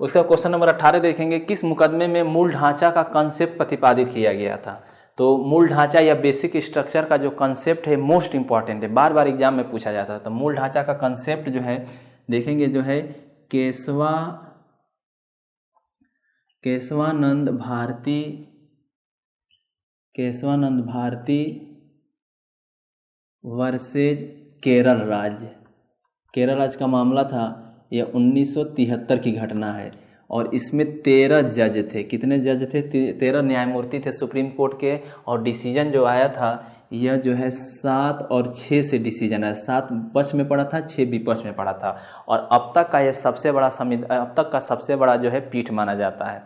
उसका क्वेश्चन नंबर 18 देखेंगे, किस मुकदमे में मूल ढांचा का कंसेप्ट प्रतिपादित किया गया था। तो मूल ढांचा या बेसिक स्ट्रक्चर का जो कंसेप्ट है मोस्ट इंपॉर्टेंट है, बार बार एग्जाम में पूछा जाता है। तो मूल ढांचा का कंसेप्ट जो है देखेंगे जो है केशवानंद भारती वर्सेज केरल राज्य का मामला था। यह 1973 की घटना है और इसमें 13 जज थे। कितने जज थे? 13 न्यायमूर्ति थे सुप्रीम कोर्ट के। और डिसीजन जो आया था यह जो है 7 और 6 से डिसीजन है। 7 पक्ष में पड़ा था, 6 विपक्ष में पड़ा था। और अब तक का यह अब तक का सबसे बड़ा जो है पीठ माना जाता है।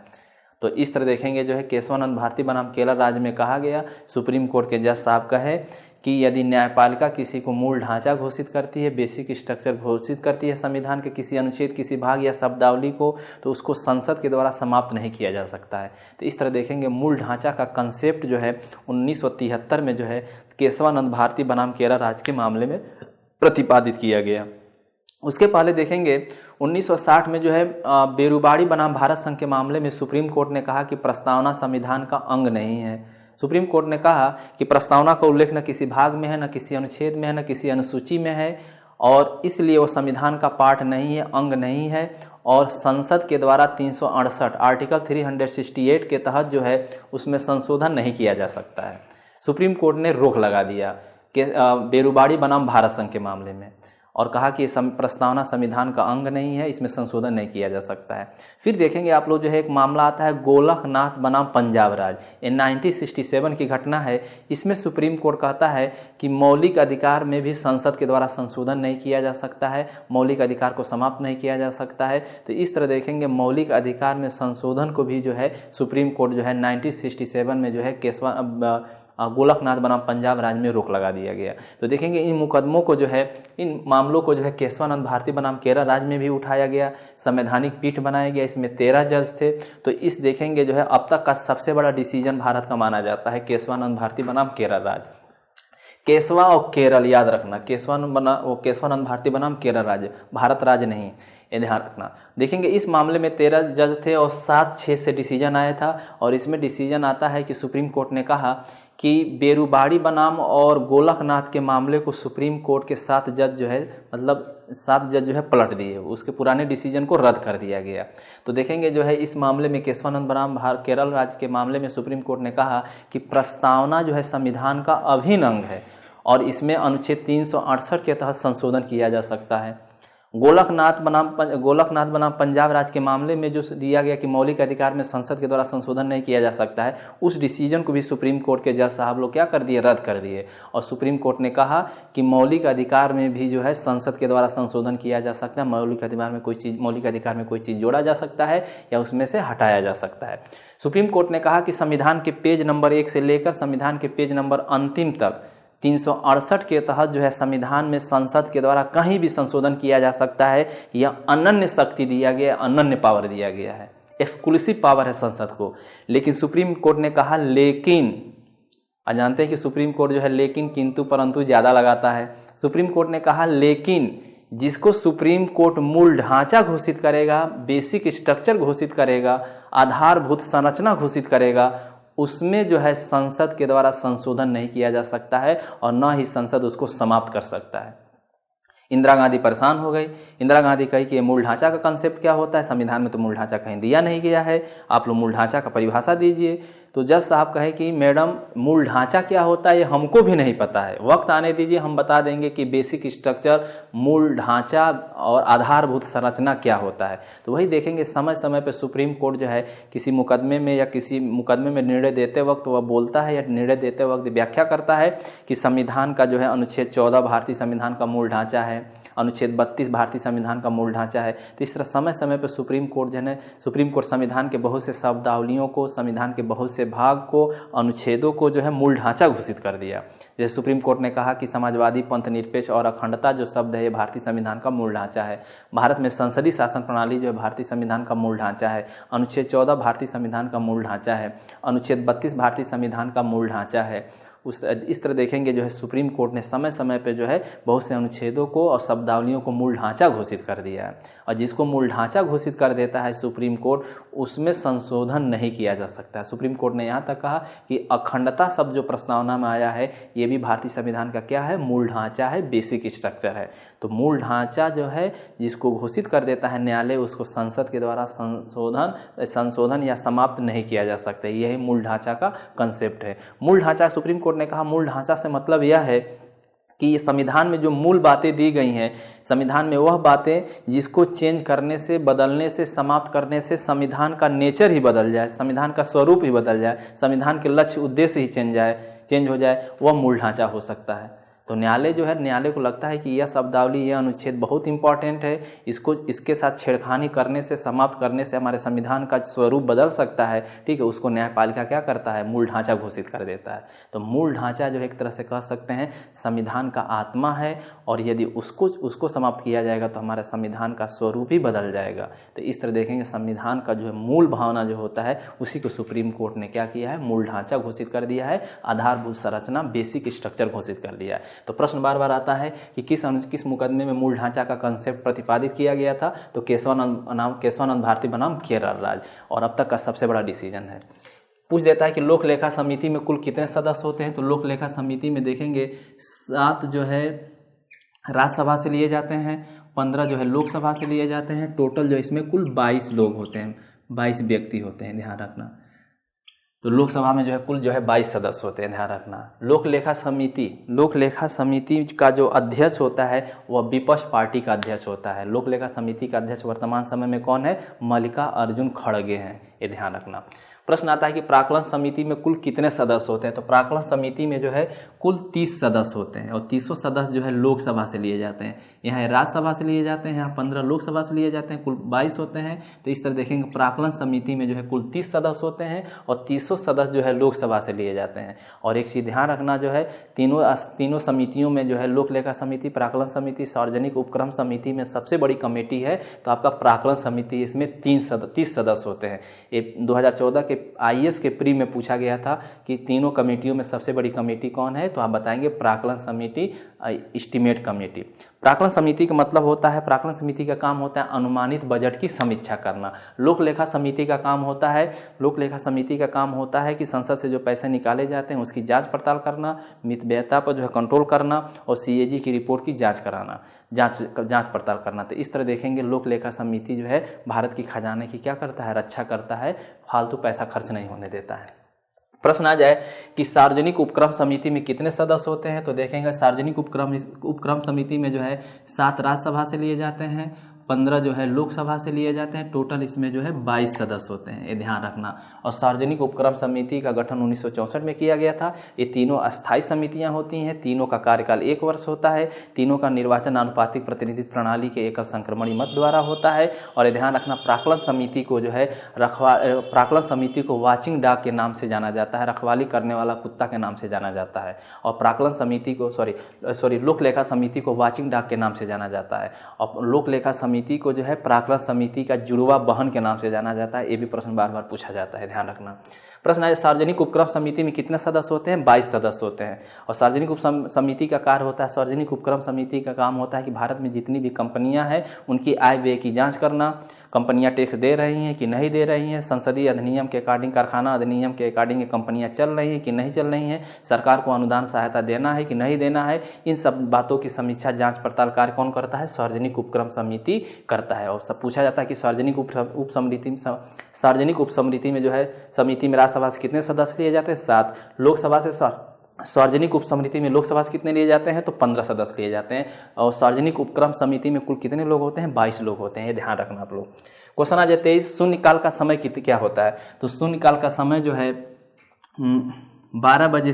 तो इस तरह देखेंगे जो है केशवानंद भारती बनाम केरल राज्य में कहा गया, सुप्रीम कोर्ट के जज साहब का है कि यदि न्यायपालिका किसी को मूल ढांचा घोषित करती है, बेसिक स्ट्रक्चर घोषित करती है संविधान के किसी अनुच्छेद, किसी भाग या शब्दावली को, तो उसको संसद के द्वारा समाप्त नहीं किया जा सकता है। तो इस तरह देखेंगे मूल ढांचा का कंसेप्ट जो है 1973 में जो है केशवानंद भारती बनाम केरल राज्य के मामले में प्रतिपादित किया गया। उसके पहले देखेंगे 1960 में जो है बेरुबाड़ी बनाम भारत संघ के मामले में सुप्रीम कोर्ट ने कहा कि प्रस्तावना संविधान का अंग नहीं है। सुप्रीम कोर्ट ने कहा कि प्रस्तावना का उल्लेख न किसी भाग में है, न किसी अनुच्छेद में है, न किसी अनुसूची में है और इसलिए वो संविधान का पार्ट नहीं है, अंग नहीं है। और संसद के द्वारा 368 आर्टिकल 368 के तहत जो है उसमें संशोधन नहीं किया जा सकता है। सुप्रीम कोर्ट ने रोक लगा दिया कि बेरुबाड़ी बनाम भारत संघ के मामले में और कहा कि प्रस्तावना संविधान का अंग नहीं है, इसमें संशोधन नहीं किया जा सकता है। फिर देखेंगे आप लोग जो है एक मामला आता है गोलकनाथ बनाम पंजाब राज्य। ये 1967 की घटना है। इसमें सुप्रीम कोर्ट कहता है कि मौलिक अधिकार में भी संसद के द्वारा संशोधन नहीं किया जा सकता है, मौलिक अधिकार को समाप्त नहीं किया जा सकता है। तो इस तरह देखेंगे मौलिक अधिकार में संशोधन को भी जो है सुप्रीम कोर्ट जो है 1967 में जो है गोलकनाथ बनाम पंजाब राज्य में रोक लगा दिया गया। तो देखेंगे इन मुकदमों को जो है, इन मामलों को जो है केशवानंद भारती बनाम केरल राज्य में भी उठाया गया, संवैधानिक पीठ बनाया गया। इसमें 13 जज थे। तो इस देखेंगे जो है अब तक का सबसे बड़ा डिसीजन भारत का माना जाता है केशवानंद भारती बनाम केरल राज्य। केशवा और केरल याद रखना, केशवानंद भारती बनाम केरल राज्य, भारत राज्य नहीं, ये ध्यान रखना। देखेंगे इस मामले में 13 जज थे और 7-6 से डिसीजन आया था। और इसमें डिसीजन आता है कि सुप्रीम कोर्ट ने कहा कि बेरुबाड़ी बनाम और गोलकनाथ के मामले को सुप्रीम कोर्ट के 7 जज जो है, मतलब 7 जज जो है पलट दिए, उसके पुराने डिसीजन को रद्द कर दिया गया। तो देखेंगे जो है इस मामले में केशवानंद बनाम केरल राज्य के मामले में सुप्रीम कोर्ट ने कहा कि प्रस्तावना जो है संविधान का अभिन्न अंग है और इसमें अनुच्छेद 368 के तहत संशोधन किया जा सकता है। गोलकनाथ बनाम पंजाब राज्य के मामले में जो दिया गया कि मौलिक अधिकार में संसद के द्वारा संशोधन नहीं किया जा सकता है, उस डिसीजन को भी सुप्रीम कोर्ट के जज साहब लोग क्या कर दिए, रद्द कर दिए। और सुप्रीम कोर्ट ने कहा कि मौलिक अधिकार में भी जो है संसद के द्वारा संशोधन किया जा सकता है, मौलिक अधिकार में कोई चीज़ जोड़ा जा सकता है या उसमें से हटाया जा सकता है। सुप्रीम कोर्ट ने कहा कि संविधान के पेज नंबर 1 से लेकर संविधान के पेज नंबर अंतिम तक 368 के तहत जो है संविधान में संसद के द्वारा कहीं भी संशोधन किया जा सकता है। यह अनन्य शक्ति दिया गया, अनन्य पावर दिया गया है, एक्सक्लूसिव पावर है संसद को। लेकिन सुप्रीम कोर्ट ने कहा लेकिन, जानते हैं कि सुप्रीम कोर्ट जो है लेकिन, किंतु, परंतु ज़्यादा लगाता है। सुप्रीम कोर्ट ने कहा लेकिन जिसको सुप्रीम कोर्ट मूल ढांचा घोषित करेगा, बेसिक स्ट्रक्चर घोषित करेगा, आधारभूत संरचना घोषित करेगा, उसमें जो है संसद के द्वारा संशोधन नहीं किया जा सकता है और न ही संसद उसको समाप्त कर सकता है। इंदिरा गांधी परेशान हो गई। इंदिरा गांधी कही कि ये मूल ढांचा का कंसेप्ट क्या होता है, संविधान में तो मूल ढांचा कहीं दिया नहीं गया है, आप लोग मूल ढांचा का परिभाषा दीजिए। तो जज साहब कहे कि मैडम मूल ढांचा क्या होता है ये हमको भी नहीं पता है, वक्त आने दीजिए, हम बता देंगे कि बेसिक स्ट्रक्चर, मूल ढांचा और आधारभूत संरचना क्या होता है। तो वही देखेंगे समय समय पर सुप्रीम कोर्ट जो है किसी मुकदमे में निर्णय देते वक्त वह बोलता है या निर्णय देते वक्त व्याख्या करता है कि संविधान का जो है अनुच्छेद 14 भारतीय संविधान का मूल ढांचा है, अनुच्छेद 32 भारतीय संविधान का मूल ढांचा है। तो इस तरह समय समय पर सुप्रीम कोर्ट संविधान के बहुत से शब्दावलियों को, संविधान के बहुत से भाग को, अनुच्छेदों को जो है मूल ढांचा घोषित कर दिया। जैसे सुप्रीम कोर्ट ने कहा कि समाजवादी, पंथ निरपेक्ष और अखंडता जो शब्द है ये भारतीय संविधान का मूल ढांचा है। भारत में संसदीय शासन प्रणाली जो है भारतीय संविधान का मूल ढांचा है। अनुच्छेद 14 भारतीय संविधान का मूल ढांचा है। अनुच्छेद 32 भारतीय संविधान का मूल ढांचा है। इस तरह देखेंगे जो है सुप्रीम कोर्ट ने समय समय पे जो है बहुत से अनुच्छेदों को और शब्दावलियों को मूल ढांचा घोषित कर दिया है, और जिसको मूल ढांचा घोषित कर देता है सुप्रीम कोर्ट, उसमें संशोधन नहीं किया जा सकता है। सुप्रीम कोर्ट ने यहाँ तक कहा कि अखंडता शब्द जो प्रस्तावना में आया है ये भी भारतीय संविधान का क्या है, मूल ढांचा है, बेसिक स्ट्रक्चर है। तो मूल ढांचा जो है जिसको घोषित कर देता है न्यायालय, उसको संसद के द्वारा संशोधन या समाप्त नहीं किया जा सकता। यही मूल ढांचा का कंसेप्ट है। मूल ढांचा, सुप्रीम कोर्ट ने कहा मूल ढांचा से मतलब यह है कि ये संविधान में जो मूल बातें दी गई हैं, संविधान में वह बातें जिसको चेंज करने से, बदलने से, समाप्त करने से संविधान का नेचर ही बदल जाए, संविधान का स्वरूप ही बदल जाए, संविधान के लक्ष्य उद्देश्य ही चेंज हो जाए, वह मूल ढांचा हो सकता है। तो न्यायालय जो है, न्यायालय को लगता है कि यह शब्दावली, यह अनुच्छेद बहुत इंपॉर्टेंट है, इसके साथ छेड़खानी करने से, समाप्त करने से हमारे संविधान का स्वरूप बदल सकता है, ठीक है। उसको न्यायपालिका क्या करता है, मूल ढांचा घोषित कर देता है। तो मूल ढांचा जो है एक तरह से कह सकते हैं संविधान का आत्मा है, और यदि उसको समाप्त किया जाएगा तो हमारे संविधान का स्वरूप ही बदल जाएगा। तो इस तरह देखेंगे संविधान का जो है मूल भावना जो होता है उसी को सुप्रीम कोर्ट ने क्या किया है, मूल ढांचा घोषित कर दिया है, आधारभूत संरचना, बेसिक स्ट्रक्चर घोषित कर दिया है। तो प्रश्न बार बार आता है कि किस मुकदमे में मूल ढांचा का कंसेप्ट प्रतिपादित किया गया था, तो केशवानंद भारती बनाम केरल राज्य, और अब तक का सबसे बड़ा डिसीजन है। पूछ देता है कि लोक लेखा समिति में कुल कितने सदस्य होते हैं, तो लोक लेखा समिति में देखेंगे 7 जो है राज्यसभा से लिए जाते हैं, 15 जो है लोकसभा से लिए जाते हैं, टोटल जो इसमें कुल 22 लोग होते हैं, 22 व्यक्ति होते हैं, ध्यान रखना। तो लोकसभा में जो है कुल जो है 22 सदस्य होते हैं, ध्यान रखना। लोक लेखा समिति का जो अध्यक्ष होता है वह विपक्ष पार्टी का अध्यक्ष होता है। लोक लेखा समिति का अध्यक्ष वर्तमान समय में कौन है, मल्लिकार्जुन खड़गे हैं, ये ध्यान रखना। प्रश्न आता है कि प्राक्कलन समिति में कुल कितने सदस्य होते हैं, तो प्राक्कलन समिति में जो है कुल 30 सदस्य होते हैं, और 30 सदस्य जो है लोकसभा से लिए जाते हैं, यहाँ राज्यसभा से लिए जाते हैं, यहाँ 15 लोकसभा से लिए जाते हैं, कुल 22 होते हैं। तो इस तरह देखेंगे प्राक्कलन समिति में जो है कुल 30 सदस्य होते हैं, और 300 सदस्य जो है लोकसभा से लिए जाते हैं। और एक चीज़ ध्यान रखना जो है तीनों समितियों में जो है लोक लेखा समिति, प्राक्कलन समिति, सार्वजनिक उपक्रम समिति में सबसे बड़ी कमेटी है तो आपका प्राक्कलन समिति, इसमें 30 सदस्य होते हैं। ये 2014 के IAS के प्री में पूछा गया था कि तीनों कमेटियों में सबसे बड़ी कमेटी कौन है, तो आप बताएंगे प्राक्कलन समिति, एस्टीमेट कमेटी। प्राक्कलन समिति का मतलब होता है, प्राक्कलन समिति का काम होता है अनुमानित बजट की समीक्षा करना। लोक लेखा समिति का काम होता है कि संसद से जो पैसे निकाले जाते हैं उसकी जांच पड़ताल करना, मितव्ययता पर जो है कंट्रोल करना, और CAG की रिपोर्ट की जांच पड़ताल करना। तो इस तरह देखेंगे लोक लेखा समिति जो है भारत की खजाने की क्या करता है, रक्षा करता है, फालतू पैसा खर्च नहीं होने देता है। प्रश्न आ जाए कि सार्वजनिक उपक्रम समिति में कितने सदस्य होते हैं, तो देखेंगे सार्वजनिक उपक्रम समिति में जो है 7 राज्यसभा से लिए जाते हैं, 15 जो है लोकसभा से लिए जाते हैं, टोटल इसमें जो है 22 सदस्य होते हैं, ये ध्यान रखना। और सार्वजनिक उपक्रम समिति का गठन 1964 में किया गया था। ये तीनों अस्थायी समितियां होती हैं, तीनों का कार्यकाल 1 वर्ष होता है, तीनों का निर्वाचन आनुपातिक प्रतिनिधित्व प्रणाली के एकल संक्रमणी मत द्वारा होता है। और ये ध्यान रखना प्राक्कलन समिति को जो है प्राक्कलन समिति को वाचिंग डॉग के नाम से जाना जाता है, रखवाली करने वाला कुत्ता के नाम से जाना जाता है। और प्राक्कलन समिति को लोक लेखा समिति को वाचिंग डॉग के नाम से जाना जाता है, और लोक लेखा समिति को जो है प्राक्कलन समिति का जुड़वा बहन के नाम से जाना जाता है। ये भी प्रश्न बार बार पूछा जाता है, ध्यान रखना। प्रश्न है सार्वजनिक उपक्रम समिति में कितने सदस्य होते हैं, 22 सदस्य होते हैं। और सार्वजनिक उपक्रम समिति का कार्य होता है, सार्वजनिक उपक्रम समिति का काम होता है कि भारत में जितनी भी कंपनियां हैं उनकी आय व्यय की जांच करना, कंपनियां टैक्स दे रही हैं कि नहीं दे रही हैं, संसदीय अधिनियम के अकॉर्डिंग, कारखाना अधिनियम के अकॉर्डिंग कंपनियां चल रही हैं कि नहीं चल रही हैं, सरकार को अनुदान सहायता देना है कि नहीं देना है, इन सब बातों की समीक्षा जाँच पड़ताल कार्य कौन करता है, सार्वजनिक उपक्रम समिति करता है। और सब पूछा जाता है कि सार्वजनिक उप समिति में जो है समिति में राज्यसभा से कितने सदस्य लिए जाते हैं, 7। लोकसभा से सार्वजनिक उप समिति में लोकसभा से कितने लिए जाते हैं, तो 15 सदस्य लिए जाते हैं। और सार्वजनिक उपक्रम समिति में कुल कितने लोग होते हैं, 22 लोग होते हैं, ये ध्यान रखना आप लोग। क्वेश्चन आ जाते हैं शून्यकाल का समय क्या होता है, तो शून्यकाल का समय जो है 12 बजे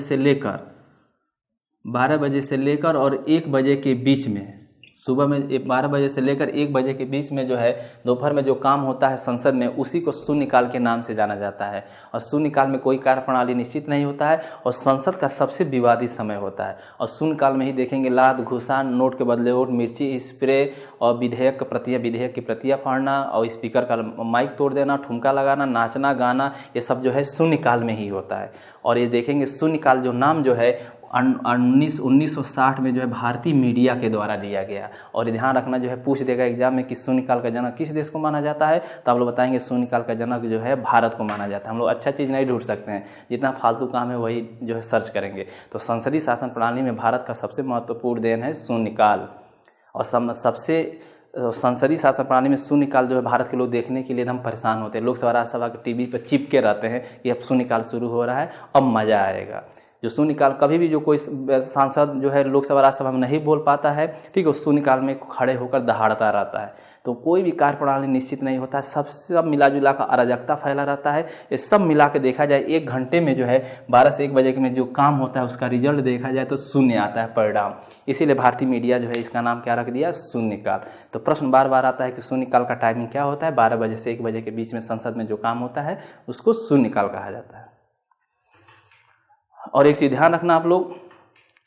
से लेकर और 1 बजे के बीच में सुबह में 12 बजे से लेकर 1 बजे के बीच में जो है दोपहर में जो काम होता है संसद में, उसी को शून्यकाल के नाम से जाना जाता है। और शून्यकाल में कोई कार्यप्रणाली निश्चित नहीं होता है और संसद का सबसे विवादित समय होता है। और शून्यकाल में ही देखेंगे लात घूसा, नोट के बदले वोट, मिर्ची स्प्रे और विधेयक की प्रतियां फाड़ना और स्पीकर का माइक तोड़ देना, ठुमका लगाना, नाचना गाना, ये सब जो है शून्यकाल में ही होता है। और ये देखेंगे शून्यकाल जो नाम जो है 1960 में जो है भारतीय मीडिया के द्वारा दिया गया। और ध्यान रखना जो है पूछ देगा एग्जाम में कि शून्यकाल का जनक किस देश को माना जाता है, तो आप लोग बताएंगे शून्यकाल का जनक जो है भारत को माना जाता है। हम लोग अच्छा चीज़ नहीं ढूंढ सकते हैं, जितना फालतू काम है वही जो है सर्च करेंगे। तो संसदीय शासन प्रणाली में भारत का सबसे महत्वपूर्ण देन है शून्यकाल। और सबसे संसदीय शासन प्रणाली में शून्यकाल जो है भारत के लोग देखने के लिए एकदम परेशान होते हैं। लोकसभा राज्यसभा के टीवी पर चिपके रहते हैं कि अब शून्यकाल शुरू हो रहा है, अब मज़ा आएगा। जो शून्यकाल कभी भी जो कोई सांसद जो है लोकसभा राज्यसभा में नहीं बोल पाता है, ठीक है, उस शून्यकाल में खड़े होकर दहाड़ता रहता है। तो कोई भी कार्यप्रणाली निश्चित नहीं होता है, सब मिला जुला कर अराजकता फैला रहता है। ये सब मिला के देखा जाए 1 घंटे में जो है 12 से 1 बजे में जो काम होता है उसका रिजल्ट देखा जाए तो शून्य आता है परिणाम। इसीलिए भारतीय मीडिया जो है इसका नाम क्या रख दिया, शून्यकाल। तो प्रश्न बार बार आता है कि शून्यकाल का टाइमिंग क्या होता है। 12 बजे से 1 बजे के बीच में संसद में जो काम होता है उसको शून्यकाल कहा जाता है। और एक चीज़ ध्यान रखना आप लोग,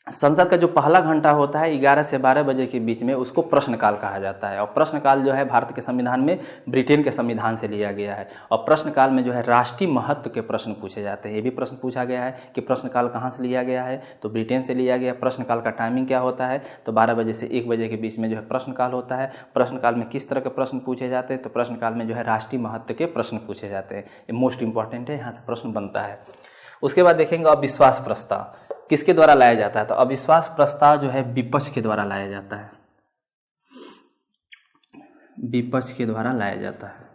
संसद का जो पहला घंटा होता है 11 से 12 बजे के बीच में उसको प्रश्नकाल कहा जाता है। और प्रश्नकाल जो है भारत के संविधान में ब्रिटेन के संविधान से लिया गया है। और प्रश्नकाल में जो है राष्ट्रीय महत्व के प्रश्न पूछे जाते हैं। ये भी प्रश्न पूछा गया है कि प्रश्नकाल कहाँ से लिया गया है, तो ब्रिटेन से लिया गया। प्रश्नकाल का टाइमिंग क्या होता है, तो 12 बजे से 1 बजे के बीच में जो है प्रश्नकाल होता है। प्रश्नकाल में किस तरह के प्रश्न पूछे जाते हैं, तो प्रश्नकाल में जो है राष्ट्रीय महत्व के प्रश्न पूछे जाते हैं। ये मोस्ट इंपॉर्टेंट है, यहाँ से प्रश्न बनता है। उसके बाद देखेंगे अविश्वास प्रस्ताव किसके द्वारा लाया जाता है, तो अविश्वास प्रस्ताव जो है विपक्ष के द्वारा लाया जाता है। विपक्ष के द्वारा लाया जाता है,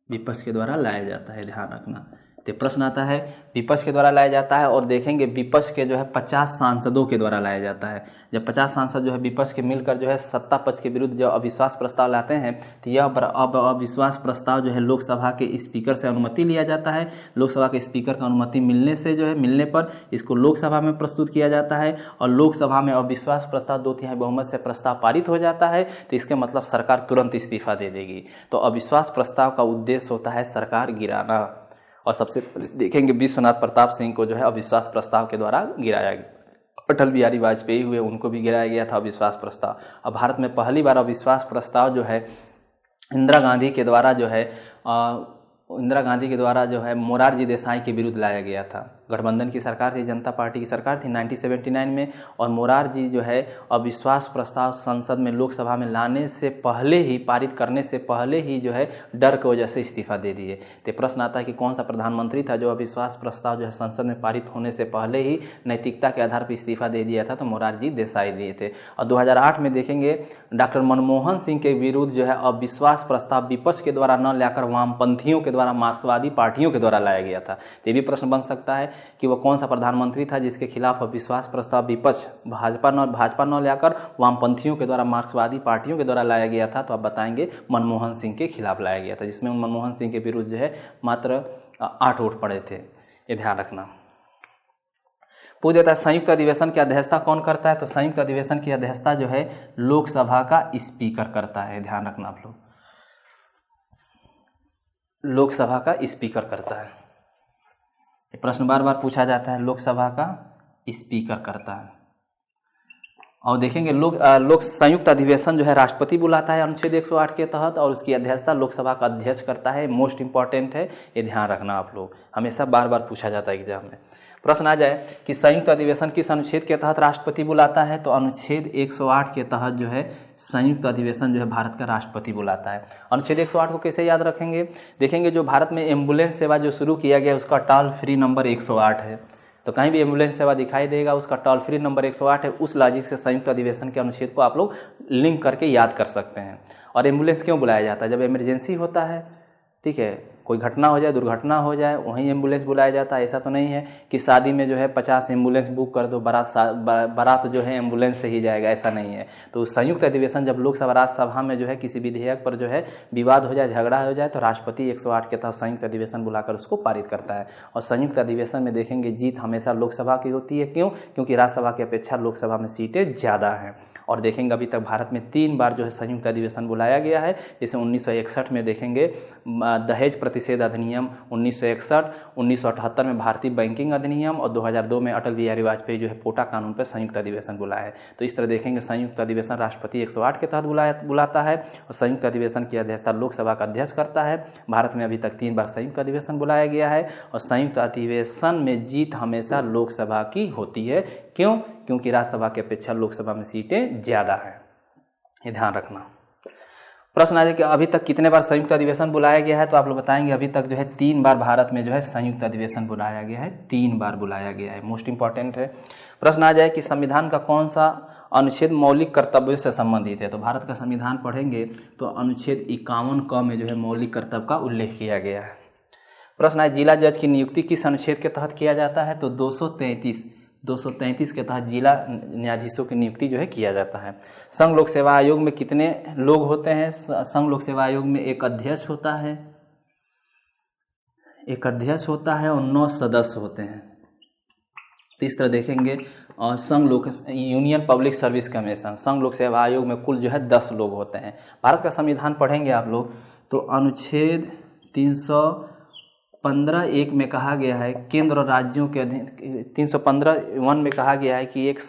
विपक्ष के द्वारा लाया जाता है, ध्यान रखना। तो प्रश्न आता है विपक्ष के द्वारा लाया जाता है। और देखेंगे विपक्ष के जो है 50 सांसदों के द्वारा लाया जाता है। जब 50 सांसद जो है विपक्ष के मिलकर जो है सत्ता पक्ष के विरुद्ध जो अविश्वास प्रस्ताव लाते हैं, तो यह अविश्वास प्रस्ताव जो है लोकसभा के स्पीकर से अनुमति लिया जाता है। लोकसभा के स्पीकर का अनुमति मिलने पर इसको लोकसभा में प्रस्तुत किया जाता है। और लोकसभा में अविश्वास प्रस्ताव 2/3 बहुमत से प्रस्ताव पारित हो जाता है, तो इसके मतलब सरकार तुरंत इस्तीफा दे देगी। तो अविश्वास प्रस्ताव का उद्देश्य होता है सरकार गिराना। और सबसे पहले देखेंगे विश्वनाथ प्रताप सिंह को जो है अविश्वास प्रस्ताव के द्वारा गिराया गया। अटल बिहारी वाजपेयी हुए, उनको भी गिराया गया था अविश्वास प्रस्ताव। अब भारत में पहली बार अविश्वास प्रस्ताव जो है इंदिरा गांधी के द्वारा जो है मोरारजी देसाई के विरुद्ध लाया गया था। गठबंधन की सरकार थी, जनता पार्टी की सरकार थी 1979 में। और मोरारजी जो है अविश्वास प्रस्ताव संसद में लोकसभा में लाने से पहले ही, पारित करने से पहले ही जो है डर की वजह से इस्तीफा दे दिए। तो प्रश्न आता है कि कौन सा प्रधानमंत्री था जो अविश्वास प्रस्ताव जो है संसद में पारित होने से पहले ही नैतिकता के आधार पर इस्तीफा दे दिया था, तो मोरारजी देसाई दिए थे। और 2008 में देखेंगे डॉक्टर मनमोहन सिंह के विरुद्ध जो है अविश्वास प्रस्ताव विपक्ष के द्वारा न लाकर वामपंथियों के द्वारा, मार्क्सवादी पार्टियों के द्वारा लाया गया था। तो ये भी प्रश्न बन सकता है कि वो कौन सा प्रधानमंत्री था जिसके खिलाफ अविश्वास प्रस्ताव विपक्ष भाजपा न लाकर वामपंथियों के द्वारा, मार्क्सवादी पार्टियों के द्वारा लाया गया था। तो आप बताएंगे मनमोहन सिंह के खिलाफ लाया गया था, जिसमें मनमोहन सिंह के विरुद्ध जो है मात्र 8 वोट पड़े थे। ये ध्यान रखना। पूछ देता है संयुक्त अधिवेशन की अध्यक्षता कौन करता है, तो संयुक्त अधिवेशन की अध्यक्षता जो है लोकसभा का स्पीकर करता है। ध्यान रखना आप लोग, लोकसभा का स्पीकर करता है। प्रश्न बार बार पूछा जाता है, लोकसभा का स्पीकर करता है। और देखेंगे संयुक्त अधिवेशन जो है राष्ट्रपति बुलाता है अनुच्छेद 108 के तहत, और उसकी अध्यक्षता लोकसभा का अध्यक्ष करता है। मोस्ट इंपॉर्टेंट है, ये ध्यान रखना आप लोग, हमेशा बार बार पूछा जाता है एग्जाम में। प्रश्न आ जाए कि संयुक्त अधिवेशन किस अनुच्छेद के तहत राष्ट्रपति बुलाता है, तो अनुच्छेद 108 के तहत जो है संयुक्त अधिवेशन जो है भारत का राष्ट्रपति बुलाता है। अनुच्छेद 108 को कैसे याद रखेंगे, देखेंगे जो भारत में एम्बुलेंस सेवा जो शुरू किया गया उसका टोल फ्री नंबर 108 है। तो कहीं भी एम्बुलेंस सेवा दिखाई देगा उसका टोल फ्री नंबर 108 है। उस लॉजिक से संयुक्त अधिवेशन के अनुच्छेद को आप लोग लिंक करके याद कर सकते हैं। और एम्बुलेंस क्यों बुलाया जाता है, जब इमरजेंसी होता है, ठीक है, कोई घटना हो जाए, दुर्घटना हो जाए, वहीं एम्बुलेंस बुलाया जाता है। ऐसा तो नहीं है कि शादी में जो है 50 एम्बुलेंस बुक कर दो, बारात जो है एम्बुलेंस से ही जाएगा, ऐसा नहीं है। तो संयुक्त अधिवेशन जब लोकसभा राज्यसभा में जो है किसी विधेयक पर जो है विवाद हो जाए, झगड़ा हो जाए, तो राष्ट्रपति 108 के तहत संयुक्त अधिवेशन बुलाकर उसको पारित करता है। और संयुक्त अधिवेशन में देखेंगे जीत हमेशा लोकसभा की होती है। क्यों? क्योंकि राज्यसभा की अपेक्षा लोकसभा में सीटें ज़्यादा हैं। और देखेंगे अभी तक भारत में 3 बार जो है संयुक्त अधिवेशन बुलाया गया है। जैसे 1961 में देखेंगे दहेज प्रतिषेध अधिनियम 1961, 1978 में भारतीय बैंकिंग अधिनियम और 2002 में अटल बिहारी वाजपेयी जो है पोटा कानून पर संयुक्त अधिवेशन बुलाया है। तो इस तरह देखेंगे संयुक्त अधिवेशन राष्ट्रपति 108 के तहत बुलाता है और संयुक्त अधिवेशन की अध्यक्षता लोकसभा का अध्यक्ष करता है। भारत में अभी तक 3 बार संयुक्त अधिवेशन बुलाया गया है और संयुक्त अधिवेशन में जीत हमेशा लोकसभा की होती है। क्यों? क्योंकि राज्यसभा की अपेक्षा लोकसभा में सीटें ज़्यादा हैं, ये ध्यान रखना। प्रश्न आ जाए कि अभी तक कितने बार संयुक्त अधिवेशन बुलाया गया है, तो आप लोग बताएंगे अभी तक जो है 3 बार भारत में जो है संयुक्त अधिवेशन बुलाया गया है, 3 बार बुलाया गया है, मोस्ट इंपॉर्टेंट है। प्रश्न आ जाए कि संविधान का कौन सा अनुच्छेद मौलिक कर्तव्यों से संबंधित है, तो भारत का संविधान पढ़ेंगे तो अनुच्छेद 51 क में जो है मौलिक कर्तव्य का उल्लेख किया गया है। प्रश्न है जिला जज की नियुक्ति किस अनुच्छेद के तहत किया जाता है, तो 233 के तहत जिला न्यायाधीशों की नियुक्ति जो है किया जाता है। संघ लोक सेवा आयोग में कितने लोग होते हैं, संघ लोक सेवा आयोग में एक अध्यक्ष होता है और 9 सदस्य होते हैं। तो इस तरह देखेंगे और यूनियन पब्लिक सर्विस कमीशन संघ लोक सेवा आयोग में कुल जो है 10 लोग होते हैं। भारत का संविधान पढ़ेंगे आप लोग तो अनुच्छेद 315(1) में कहा गया है केंद्र और राज्यों के 315(1) में कहा गया है कि एक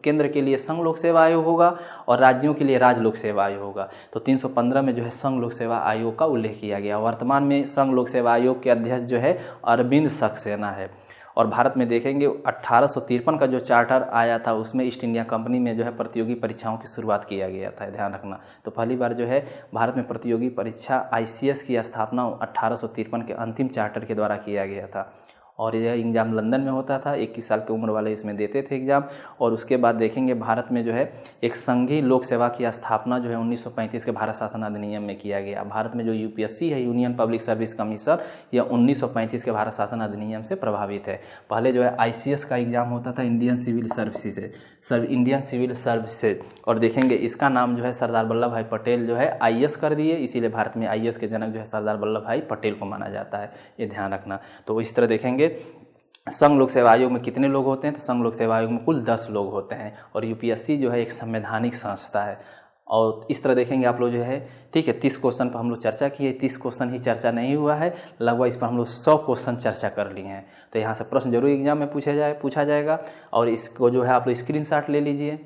केंद्र के लिए संघ लोक सेवा आयोग होगा और राज्यों के लिए राज्य लोक सेवा आयोग होगा। तो 315 में जो है संघ लोक सेवा आयोग का उल्लेख किया गया। वर्तमान में संघ लोक सेवा आयोग के अध्यक्ष जो है अरविंद सक्सेना है। और भारत में देखेंगे 1853 का जो चार्टर आया था उसमें ईस्ट इंडिया कंपनी में जो है प्रतियोगी परीक्षाओं की शुरुआत किया गया था, ध्यान रखना। तो पहली बार जो है भारत में प्रतियोगी परीक्षा ICS की स्थापना 1853 के अंतिम चार्टर के द्वारा किया गया था और यह एग्ज़ाम लंदन में होता था। 21 साल की उम्र वाले इसमें देते थे एग्ज़ाम। और उसके बाद देखेंगे भारत में जो है एक संघीय लोक सेवा की स्थापना जो है 1935 के भारत शासन अधिनियम में किया गया। भारत में जो UPSC है यूनियन पब्लिक सर्विस कमीशन यह 1935 के भारत शासन अधिनियम से प्रभावित है। पहले जो है ICS का एग्ज़ाम होता था इंडियन सिविल सर्विसेज और देखेंगे इसका नाम जो है सरदार वल्लभ भाई पटेल जो है IS कर दिए, इसीलिए भारत में IS के जनक जो है सरदार वल्लभ भाई पटेल को माना जाता है, ये ध्यान रखना। तो इस तरह देखेंगे संघ लोक सेवा आयोग में कितने लोग होते हैं, तो संघ लोक सेवा आयोग में कुल 10 लोग होते हैं और UPSC जो है एक संवैधानिक संस्था है। और इस तरह देखेंगे आप लोग जो है, ठीक है, 30 क्वेश्चन पर हम लोग चर्चा किए, 30 क्वेश्चन ही चर्चा नहीं हुआ है, लगभग इस पर हम लोग 100 क्वेश्चन चर्चा कर लिए हैं। तो यहाँ से प्रश्न जरूर एग्जाम में पूछा जाएगा और इसको जो है आप लोग स्क्रीनशॉट ले लीजिए,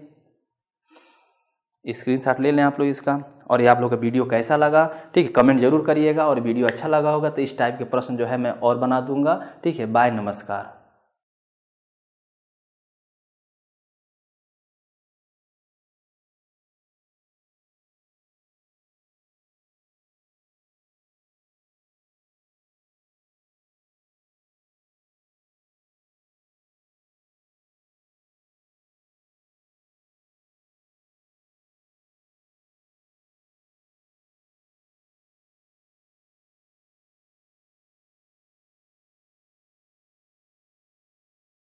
स्क्रीनशॉट ले लें आप लोग इसका। और ये आप लोग का वीडियो कैसा लगा, ठीक है, कमेंट जरूर करिएगा और वीडियो अच्छा लगा होगा तो इस टाइप के प्रश्न जो है मैं और बना दूंगा। ठीक है, बाय, नमस्कार।